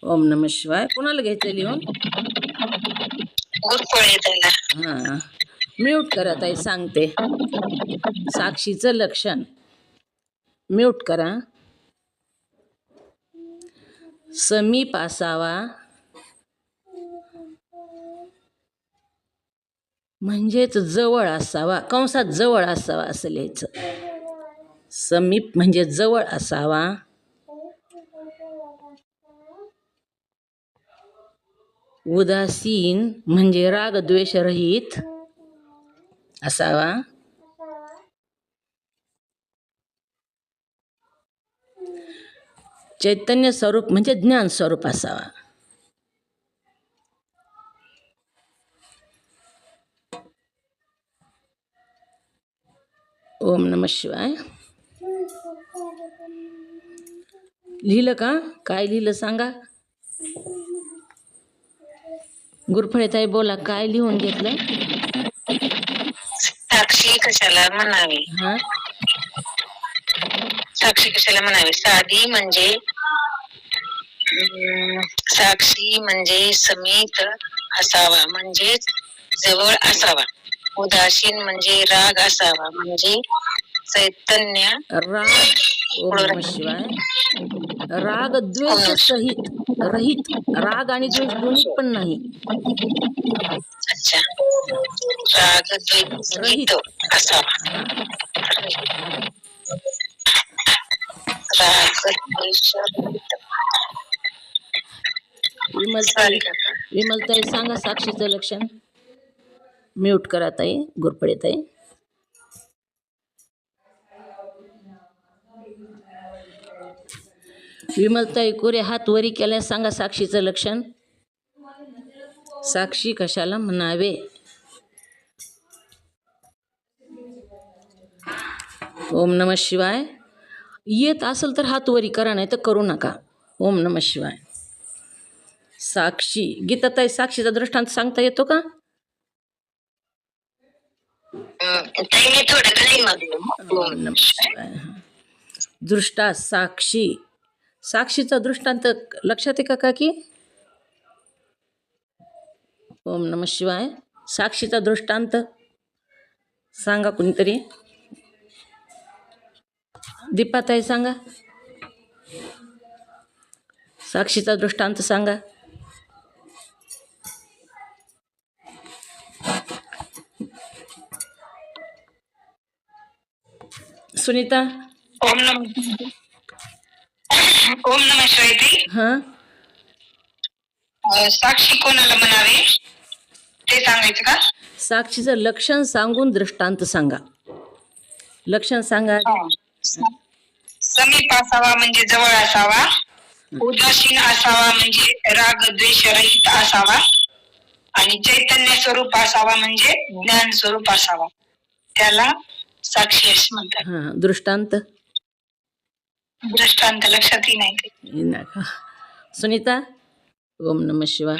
ओम नमः शिवाय. कोणाला घ्यायचं लिहून? गुरफळे त्याला. हा. म्यूट करा ताई, सांगते. साक्षीचं लक्षण म्यूट करा. समीप असावा म्हणजेच जवळ असावा. कंसात जवळ असावा असं लिहायचं. समीप म्हणजे जवळ असावा. उदासीन म्हणजे राग द्वेष रहित असावा. चैतन्य स्वरूप म्हणजे ज्ञान स्वरूप असावा. ओम नमः शिवाय. लिहिलं का? काय लिहिलं सांगा. गुरफळेताई बोला, काय लिहून घेतलं? साक्षी कशाला म्हणावी? हा. साक्षी कशाला म्हणावी? साक्षी म्हणजे समीप असावा म्हणजेच जवळ असावा. उदासीन म्हणजे राग असावा म्हणजे चैतन्य ओम नमः शिवाय. राग द्वेष रहित. राग आणि द्वेष दोन्ही पण नाही. अच्छा. राग द्वेष रहित असावा. राग द्वेष रहित. विमलताई सांगा साक्षीचं लक्षण. म्यूट करा ताई, गुरफळे ताई. विमलताई कोरे हात वरी केल्यास सांगा साक्षीचं लक्षण. साक्षी कशाला म्हणावे? ओम नमः शिवाय. येत असेल तर हात वरी करा, नाही तर करू नका. ओम नमः शिवाय. साक्षी. गीताताई साक्षीचा दृष्टांत सांगता येतो का? ओम नमः शिवाय. दृष्टा साक्षी. साक्षीचा दृष्टांत लक्षात आहे का काकी? ओम नमः शिवाय. साक्षीचा दृष्टांत सांगा कोणीतरी. दीपाताई सांगा. साक्षीचा दृष्टांत सांगा. सुनीता. ओम नमः शिवाय. हा. साक्षी कोणाला म्हणावे ते सांगायचं का? साक्षीचं लक्षण सांगून दृष्टांत सांगा. लक्षण सांगा. समीप असावा म्हणजे जवळ असावा. उदासीन असावा म्हणजे राग द्वेष रहित असावा. आणि चैतन्य स्वरूप असावा म्हणजे ज्ञान स्वरूप असावा. त्याला साक्षी असे म्हणतात. हा. दृष्टांत लक्षातही नाही. सुनीता. ओम नमः शिवाय.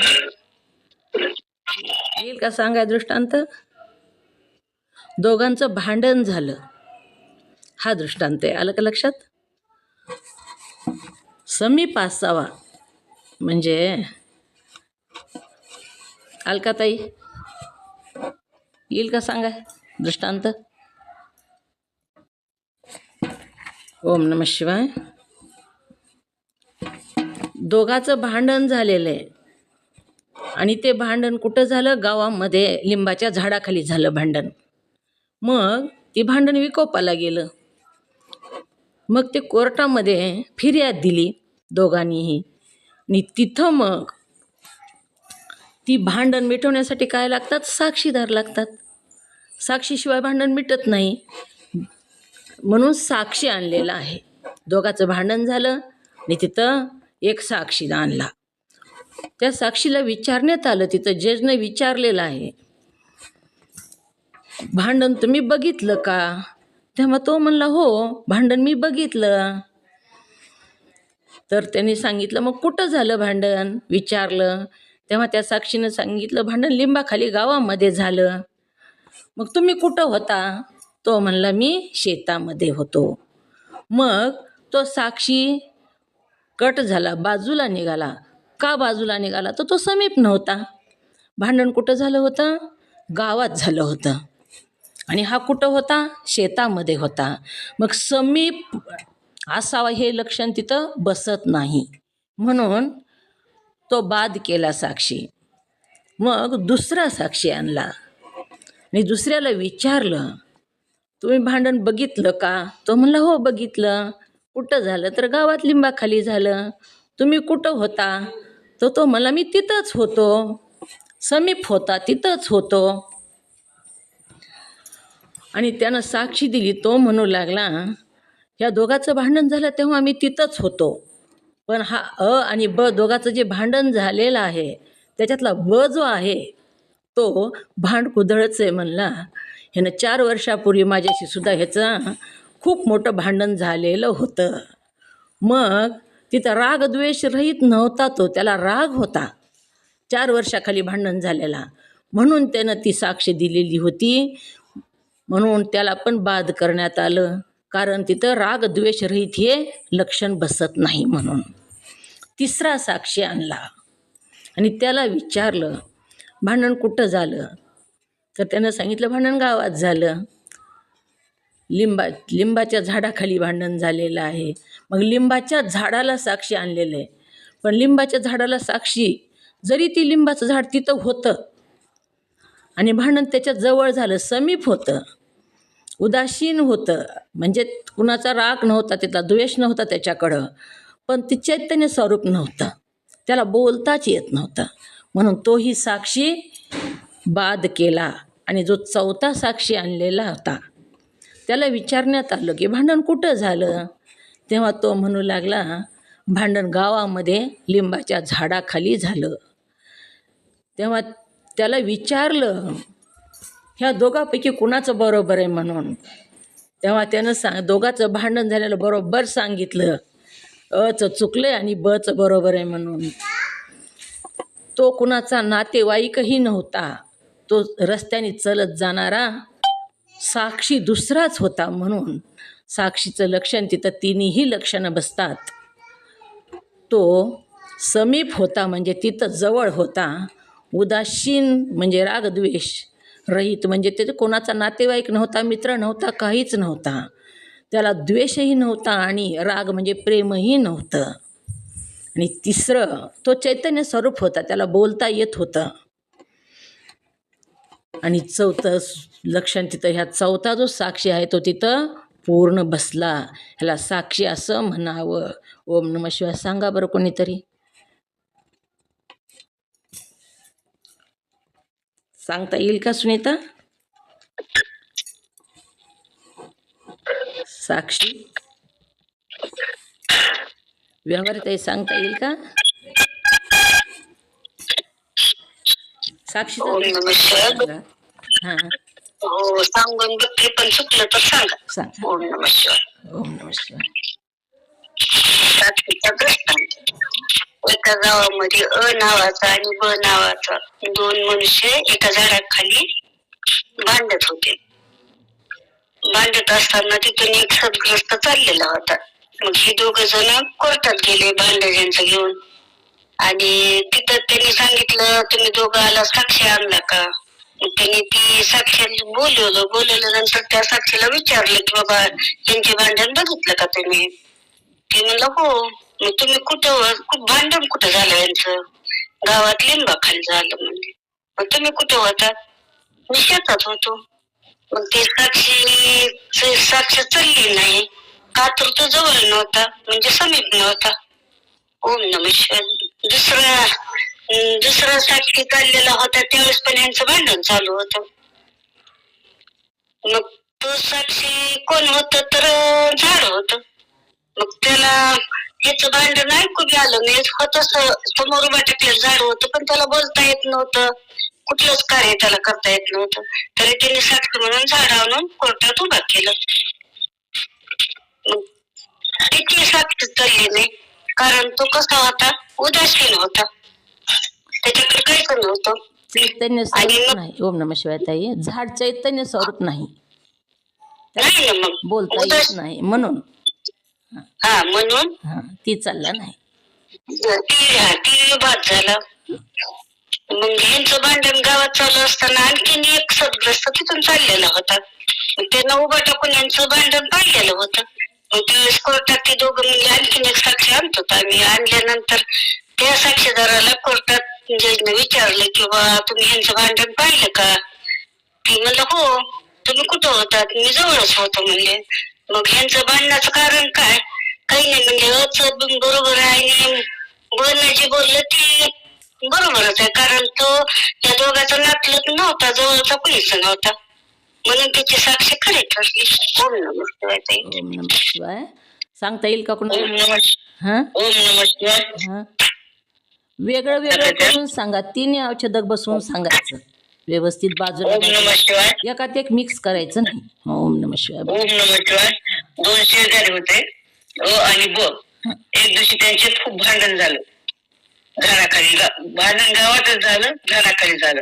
येईल का सांगा दृष्टांत. दोघांचं भांडण झालं, हा दृष्टांत आहे. आलं का लक्षात? समीप असावा म्हणजे अलकाताई येईल का सांगा दृष्टांत. ओम नमः शिवाय. दोघांचं भांडण झालेलं आहे आणि ते भांडण कुठं झालं? गावामध्ये लिंबाच्या झाडाखाली झालं भांडण. मग ते भांडण विकोपाला गेलं. मग ते कोर्टामध्ये फिर्याद दिली दोघांनीही. आणि तिथं मग ती भांडण मिटवण्यासाठी काय लागतात? साक्षीदार लागतात. साक्षीशिवाय भांडण मिटत नाही. म्हणून साक्षी आणलेला आहे. दोघांचं भांडण झालं आणि तिथं एक साक्षी आणला. त्या साक्षीला विचारण्यात आलं, तिथं जजने विचारलेलं आहे, भांडण तुम्ही बघितलं का? तेव्हा तो म्हणला, हो भांडण मी बघितलं. तर त्यांनी सांगितलं, मग कुठं झालं भांडण? विचारलं. तेव्हा त्या साक्षीनं सांगितलं, भांडण लिंबाखाली गावामध्ये झालं. मग तुम्ही कुठं होता? तो म्हणला, मी शेतामध्ये होतो. मग तो साक्षी कट झाला, बाजूला निघाला. का बाजूला निघाला? तर तो समीप नव्हता. भांडण कुठं झालं होतं? गावात झालं होतं. आणि हा कुठं होता? शेतामध्ये होता. मग समीप असावा हे लक्षण तिथं बसत नाही, म्हणून तो बाद केला साक्षी. मग दुसरा साक्षी आणला आणि दुसऱ्याला विचारलं, तुम्ही भांडण बघितलं का? तो म्हणला, हो बघितलं. कुठं झालं? तर गावात लिंबाखाली झालं. तुम्ही कुठं होता? तर तो म्हणला, मी तिथंच होतो. समीप होता, तिथंच होतो. आणि त्यानं साक्षी दिली. तो म्हणू लागला, ह्या दोघांचं भांडण झालं तेव्हा मी तिथंच होतो, पण हा अ आणि ब दोघांचं जे भांडण झालेलं आहे त्याच्यातला ब जो आहे तो भांडकुदळच आहे म्हणला. ह्यानं 4 वर्षापूर्वी माझ्याशी सुद्धा ह्याचं खूप मोठं भांडण झालेलं होतं. मग तिथं राग द्वेष रहित नव्हता तो, त्याला राग होता 4 वर्षाखाली भांडण झालेला, म्हणून त्यानं ती साक्ष दिलेली होती. म्हणून त्याला पण बाद करण्यात आलं, कारण तिथं राग द्वेष रहित हे लक्षण बसत नाही म्हणून. तिसरा साक्षी आणला आणि त्याला विचारलं, भांडण कुठं झालं? तर त्यानं सांगितलं, भांडण गावात झालं. लिंबाच्या झाडाखाली भांडण झालेलं आहे. मग लिंबाच्या झाडाला साक्षी आणलेलं आहे, पण लिंबाच्या झाडाला साक्षी जरी ती लिंबाचं झाड तिथं होतं आणि भांडण त्याच्या जवळ झालं, समीप होतं, उदासीन होतं, म्हणजे कुणाचा राग नव्हता, तिथला द्वेष नव्हता त्याच्याकडं, पण ती चैतन्य स्वरूप नव्हतं, त्याला बोलताच येत नव्हतं, म्हणून तोही साक्षी बाद केला. आणि जो चौथा साक्षी आणलेला होता त्याला विचारण्यात आलं की भांडण कुठं झालं? तेव्हा तो म्हणू लागला, भांडण गावामध्ये लिंबाच्या झाडाखाली झालं. तेव्हा त्याला विचारलं, ह्या दोघांपैकी कुणाचं बरोबर आहे म्हणून. तेव्हा त्यानं दोघांचं भांडण झालेलं बरोबर सांगितलं, अचं चुकलं आणि बचं बरोबर आहे म्हणून. तो कुणाचा नातेवाईकही नव्हता, तो रस्त्याने चलत जाणारा साक्षी दुसराच होता, म्हणून साक्षीचं लक्षण तिथं तिन्ही लक्षणं बसतात. तो समीप होता म्हणजे तिथं जवळ होता, उदासीन म्हणजे रागद्वेष रहित म्हणजे ते कोणाचा नातेवाईक नव्हता, मित्र नव्हता, काहीच नव्हता, त्याला द्वेषही नव्हता आणि राग म्हणजे प्रेमही नव्हतं. आणि तिसरं तो चैतन्य स्वरूप होता, त्याला बोलता येत होतं. आणि चौथं लक्षण तिथं, ह्या चौथा जो साक्षी आहे तो तिथं पूर्ण बसला, ह्याला साक्षी असं म्हणावं. ओम नमः शिवाय सांगा बरं कोणीतरी. सांगता येईल का सुनीता? साक्षी व्यवहार सांगता येईल का? साक्षी ओम नमः शिवाय. हां हो सांगून बघते, पण चुकलं तर सांगा. सांगा. ओम नमः शिवाय. ओम नमः शिवाय. साक्षीचा दृष्टांत. एका गावामध्ये अ नावाचा आणि ब नावाचा 2 मनुष्य एका झाडाखाली भांडत होते. भांडत असताना तिथून एक सदग्रस्त चाललेला होता. मग हे 2 जण कोर्टात गेले भांडणाचं घेऊन, आणि तिथं त्यांनी सांगितलं, तुम्ही 2 आला साक्षी आणला का? मग त्यांनी ती साक्षी बोलवलं नंतर त्या साक्षीला विचारलं की बाबा त्यांचे भांडण बघितलं का तुम्ही? ती म्हणलं हो. मग तुम्ही भांडण कुठं झालं यांचं? गावात लिंबाखाली झालं म्हणजे. मग तुम्ही कुठं होता? मी शेतात होतो. मग ते साक्ष चालली नाही का, तर तो जवळ नव्हता म्हणजे समीप नव्हता. ओम नमः शिवाय. दुसरा दुसरा साक्षी चाललेला होता त्यावेळेस पण यांचं भांडण चालू होतं. मग तो साक्षी कोण होत तर झाड होत. मग त्याला याचं भांडण ऐकू बी आलं नाही. होत समोर उभा टाकलेलं झाड होतं पण त्याला बोलता येत नव्हतं. कुठलंच कार्य त्याला करता येत नव्हतं. तरी त्यांनी साक्षी म्हणून झाड आणून कोर्टात उभा केलं. मग तिची साक्ष चालली नाही कारण तो कसा होता, उदासीन होता. त्याच्याकडे काहीच नव्हतं. चैतन्य आणि स्वरूप मग नाही. ओम नमः शिवाय ताई. झाड चैतन्य स्वरूप नाही, नाही ना मग बोलता येत नाही म्हणून हा म्हणून ती चालला नाही. ती बाद झाला. मग यांचं भांडण गावात चालू असताना आणखीन एक सदग्रस्त तिथून चाललेला होता. त्यानं उभं टाकून यांचं भांडण पाहिलेलं होतं. मग त्यावेळेस कोर्टात ते दोघं म्हणजे आणखीन एक साक्षी आणतो. आम्ही आणल्यानंतर त्या साक्षीदाराला कोर्टात जजने विचारलं की बा तुम्ही यांचं भांडण पाहिलं का? ती म्हणलं हो. तुम्ही कुठं होतात? मी जवळच होतो म्हणले. मग यांचं भांडणाचं कारण काय? काही नाही म्हणले बरोबर आहे आणि बोलणं जे बोललं ते बरोबरच आहे कारण तो या दोघांचा नातलग नव्हता, जवळचा कुणीच नव्हता म्हणून त्याची साक्ष खरी ठरली. ओम नमः शिवाय ताई. ओम नमः शिवाय. सांगता येईल का ओम कुणाला? नमः ओम नमः शिवाय. वेगळं वेगळं करून सांगा. तिन्ही औषधक बसवून सांगायचं व्यवस्थित बाजूला. ओम नमः शिवाय. एकात एक मिक्स करायचं नाही. ओम नमः शिवाय. ओम नमः शिवाय. 2 शेजारी होते अ आणि ब. एक दिवशी त्यांचे खूप भांडण झालं झाडाखाली. भांडण गावातच झालं, झाडाखाली झालं.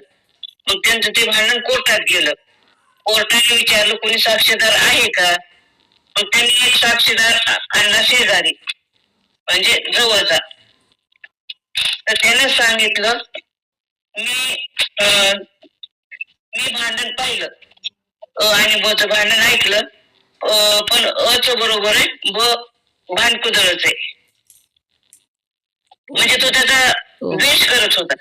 मग त्यांचं ते भांडण कोर्टात गेलं. कोर्टाने विचारलं कोणी साक्षीदार आहे का? मग त्यांनी एक साक्षीदार आणला शेजारी म्हणजे जवळचा. तर त्यानं सांगितलं मी भांडण पाहिलं आणि ब चं भांडण ऐकलं. पण अ चं बरोबर आहे, ब भांडकुदळच आहे. म्हणजे तो त्याचा द्वेष करत होता.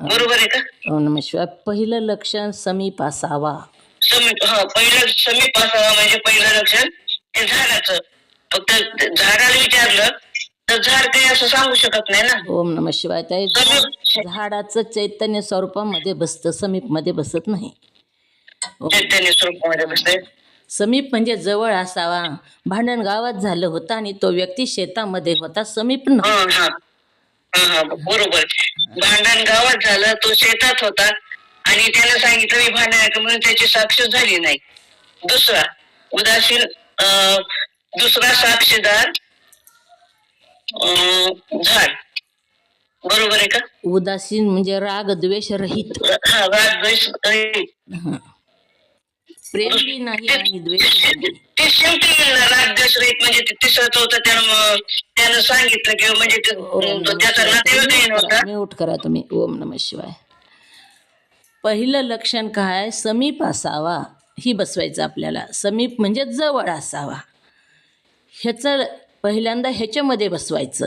बरोबर आहे का? ओम नमः शिवाय. पहिलं लक्षण समीप असावा. पहिलं समीप असावा म्हणजे पहिलं लक्षण ते झाडाचं. फक्त झाडाला विचारलं तर झाड काही असं सांगू शकत नाही ना. ओम नमः शिवाय ताई. झाडाचं चैतन्य स्वरूपामध्ये बसतं, समीप मध्ये बसत नाही. चैतन्य स्वरूपामध्ये बसते. समीप म्हणजे जवळ असावा. भांडण गावात झालं होतं आणि तो व्यक्ती शेतामध्ये होता, समीप नव्हता. बरोबर. भांडण गावात झालं, तो शेतात होता आणि त्यानं सांगितलं मी भांडण म्हणून त्याची साक्ष झाली नाही. दुसरा उदासीन दुसरा साक्षीदार झाड. बरोबर आहे का? उदासीन म्हणजे राग द्वेष रहित. राग द्वेष प्रेम बी नाही आणि द्वेष नाही. ते शेवटी राग द्वेष रहित म्हणजे तिसरंच होतं. त्यानं सांगितलं किंवा म्हणजे त्याचा नातेवाईक होता. म्यूट करा तुम्ही. ओम नमः शिवाय. पहिलं लक्षण काय? समीप असावा. ही बसवायचं आपल्याला. समीप म्हणजे जवळ असावा. ह्याचं पहिल्यांदा ह्याच्यामध्ये बसवायचं.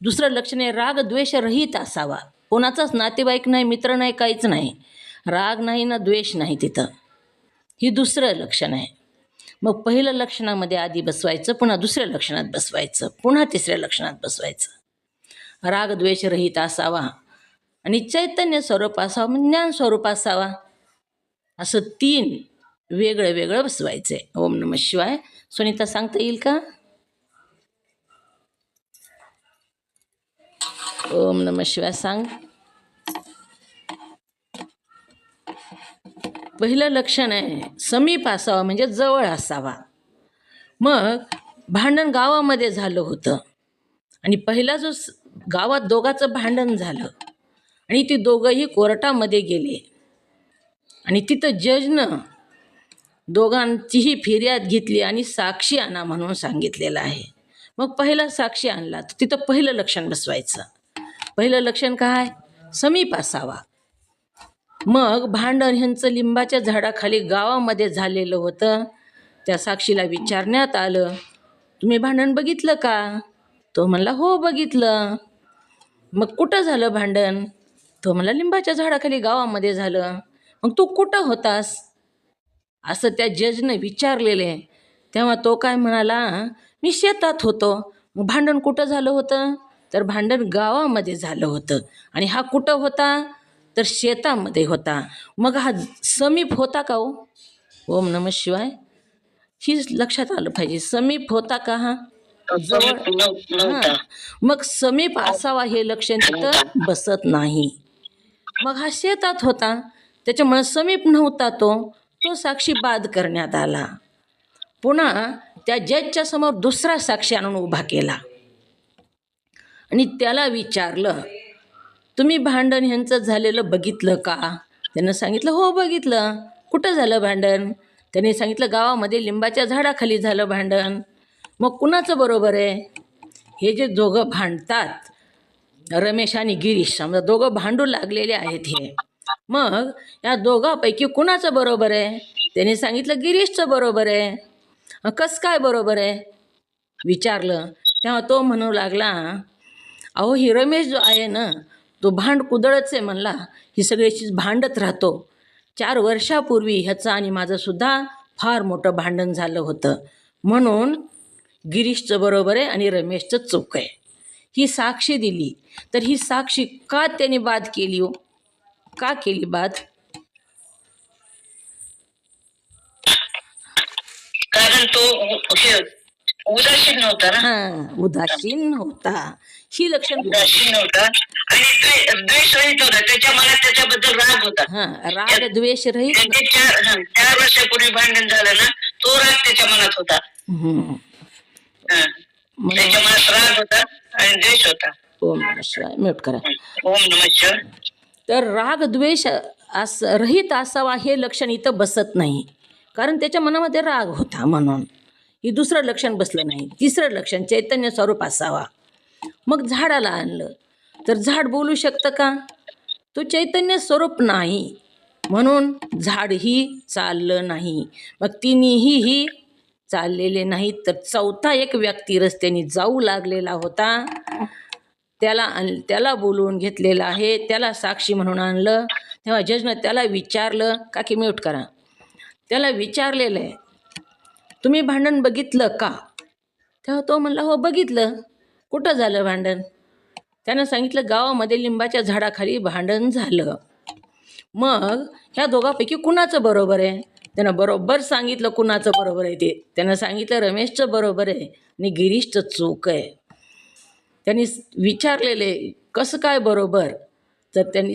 दुसरं लक्षण आहे राग द्वेष रहित असावा. कोणाचाच नातेवाईक नाही, मित्र नाही, काहीच नाही. राग नाही ना द्वेष नाही तिथं. ही दुसरं लक्षण आहे. मग पहिलं लक्षणामध्ये आधी बसवायचं, पुन्हा दुसऱ्या लक्षणात बसवायचं, पुन्हा तिसऱ्या लक्षणात बसवायचं. राग द्वेष रहित असावा आणि चैतन्य स्वरूप असावा म्हणजे ज्ञान स्वरूप असावा. असं 3 वेगळं वेगळं बसवायचं आहे. ओम नमः शिवाय. सुनीता सांगता येईल का? ओम नमः शिवाय सांग. पहिलं लक्षण आहे समीप असावा म्हणजे जवळ असावा. मग भांडण गावामध्ये झालं होतं आणि पहिला जो गावात दोघांचं भांडण झालं आणि ती दोघंही कोर्टामध्ये गेले आणि तिथं जजनं दोघांचीही फिर्याद घेतली आणि साक्षी आणा म्हणून सांगितलेलं आहे. मग पहिला साक्षी आणला तर तिथं पहिलं लक्षण बसवायचं. पहिलं लक्षण काय? समीप असावा. मग भांडण ह्यांचं लिंबाच्या झाडाखाली गावामध्ये झालेलं होतं. त्या साक्षीला विचारण्यात आलं तुम्ही भांडण बघितलं का? तो म्हणला हो बघितलं. मग कुठं झालं भांडण? तो म्हणला लिंबाच्या झाडाखाली गावामध्ये झालं. मग तू कुठं होतास? असं त्या जजनं विचारलेले. तेव्हा तो काय म्हणाला मी शेतात होतो. मग भांडण कुठं झालं होतं? तर भांडण गावामध्ये झालं होतं. आणि हा कुठं होता? तर शेतामध्ये होता. मग हा समीप होता का हो? ओम नमः शिवाय. ही लक्षात आलं पाहिजे. समीप होता का हा? जवळ. हां. नव्हता. मग समीप असावा हे लक्षण तिथं बसत नाही. मग हा शेतात होता, त्याच्यामुळे समीप नव्हता तो साक्षी बाद करण्यात आला. पुन्हा त्या जजच्या समोर दुसरा साक्षी आणून उभा केला आणि त्याला विचारलं, तुम्ही भांडण ह्यांचं झालेलं बघितलं का? त्यानं सांगितलं, हो बघितलं. कुठं झालं भांडण? त्याने सांगितलं, गावामध्ये लिंबाच्या झाडाखाली झालं भांडण. मग कुणाचं बरोबर आहे? हे जे दोघं भांडतात, रमेश आणि गिरीश, समजा दोघं भांडू लागलेले आहेत हे. मग या दोघांपैकी कुणाचं बरोबर आहे? त्याने सांगितलं, गिरीशचं बरोबर आहे. कसं काय बरोबर आहे विचारलं. तेव्हा तो म्हणू लागला, अहो ही रमेश जो आहे ना, तो भांड कुदळच आहे म्हणला. ही सगळ्याची भांडत राहतो. 4 वर्षापूर्वी ह्याचं आणि माझं सुद्धा फार मोठं भांडण झालं होतं. म्हणून गिरीशचं बरोबर आहे आणि रमेशचं चूक आहे. ही साक्षी दिली. तर ही साक्षी का त्याने बाद केली हो? का केली बाद? कारण तो हे उदासीन नव्हता ना. हां, उदासीन होता. ही लक्षण. उदासीन नव्हता आणि द्वेष रहित होता. त्याच्या मनात त्याच्याबद्दल राग होता. हां, राग द्वेष रहित. त्यांचे 4 वर्षापूर्वी भांडण झालं ना, तो राग त्याच्या मनात होता. त्याच्या मनात राग होता आणि द्वेष होता. ओम नमः शिवाय. म्यूट करा. ओम नमः शिवाय. तर राग द्वेष रहित असावा हे लक्षण इथं बसत नाही, कारण त्याच्या मनामध्ये राग होता म्हणून. हे दुसरं लक्षण बसलं नाही. तिसरं लक्षण चैतन्य स्वरूप असावा. मग झाडाला आणलं तर झाड बोलू शकतं का? तो चैतन्य स्वरूप नाही, म्हणून झाडही चाललं नाही. मग तिन्हीही चाललेले नाहीत. तर चौथा एक व्यक्ती रस्त्याने जाऊ लागलेला होता, त्याला बोलवून घेतलेलं आहे, त्याला साक्षी म्हणून आणलं. तेव्हा जजनं त्याला विचारलं, काकी म्यूट करा. त्याला विचारलेलं आहे, तुम्ही भांडण बघितलं का? तेव्हा तो म्हणला, हो बघितलं. कुठं झालं भांडण? त्यानं सांगितलं, गावामध्ये लिंबाच्या झाडाखाली भांडण झालं. मग ह्या दोघांपैकी कुणाचं बरोबर आहे? त्यानं बरोबर सांगितलं कुणाचं बरोबर आहे ते. त्यानं सांगितलं रमेशचं बरोबर आहे आणि गिरीशचं चूक आहे. त्यांनी विचारलेले, कसं काय बरोबर? तर त्यांनी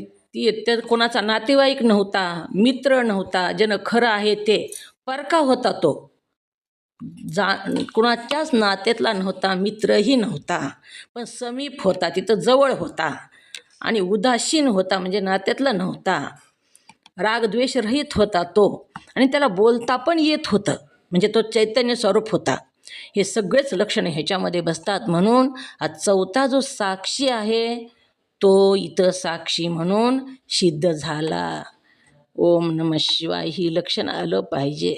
त्या कोणाचा नातेवाईक नव्हता, मित्र नव्हता, ज्यानं खरं आहे ते परका होता. तो कुणाच्याच नात्यातला नव्हता, मित्रही नव्हता, पण समीप होता, तिथं जवळ होता. आणि उदासीन होता, म्हणजे नात्यातला नव्हता. रागद्वेष रहित होता तो, आणि त्याला बोलता पण येत होतं, म्हणजे तो चैतन्य स्वरूप होता. हे सगळेच लक्षणे ह्याच्यामध्ये बसतात. म्हणून हा चौथा जो साक्षी आहे तो इथं साक्षी म्हणून सिद्ध झाला. ओम नमः शिवाय. ही लक्षण आलं पाहिजे,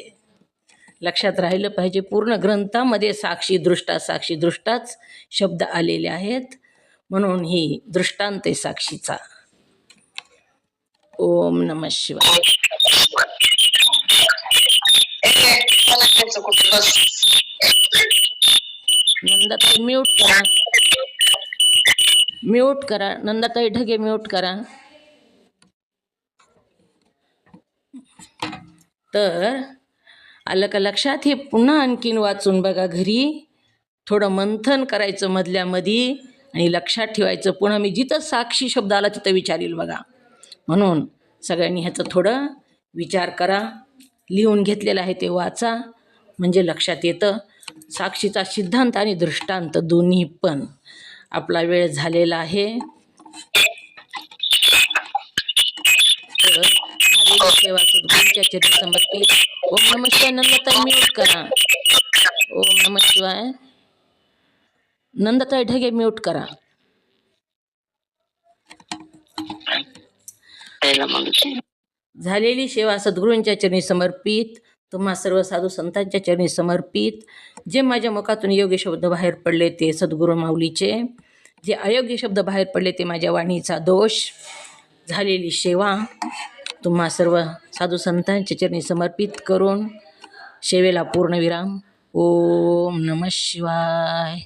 लक्षात राहिलं पाहिजे. पूर्ण ग्रंथामध्ये साक्षी दृष्टाच शब्द आलेले आहेत, म्हणून ही दृष्टांत आहे साक्षीचा. ओम नमः शिवाय. नंदाताई म्यूट करा, म्यूट करा. नंदाताई ढगे म्यूट करा. तर आलं का लक्षात? हे पुन्हा आणखीन वाचून बघा घरी, थोडं मंथन करायचं मधल्यामध्ये आणि लक्षात ठेवायचं. पुन्हा मी जिथं साक्षी शब्द आला तिथं विचारील बघा. म्हणून सगळ्यांनी ह्याचं थोडं विचार करा. लिहून घेतलेलं आहे ते वाचा, म्हणजे लक्षात येतं. साक्षीचा सिद्धांत आणि दृष्टांत दोन्ही पण. आपला वेळ झालेला आहे. तर झालेली सेवा सद्गुरूंच्या चरणी समर्पित. ओम नमः शिवाय. नंदाताई म्यूट करा. ओम नमः शिवाय. नंदाताई ढगे म्यूट करा. झालेली सेवा सद्गुरूंच्या चरणी समर्पित. तुम्हा सर्व साधू संतांच्या चरणी समर्पित. जे माझ्या मुखातून योग्य शब्द बाहेर पडले ते सद्गुरू माऊलीचे, जे अयोग्य शब्द बाहेर पडले ते माझ्या वाणीचा दोष. झालेली सेवा तुम्हा सर्व साधू संतांच्या चरणी समर्पित करून सेवेला पूर्णविराम. ओम नमः शिवाय.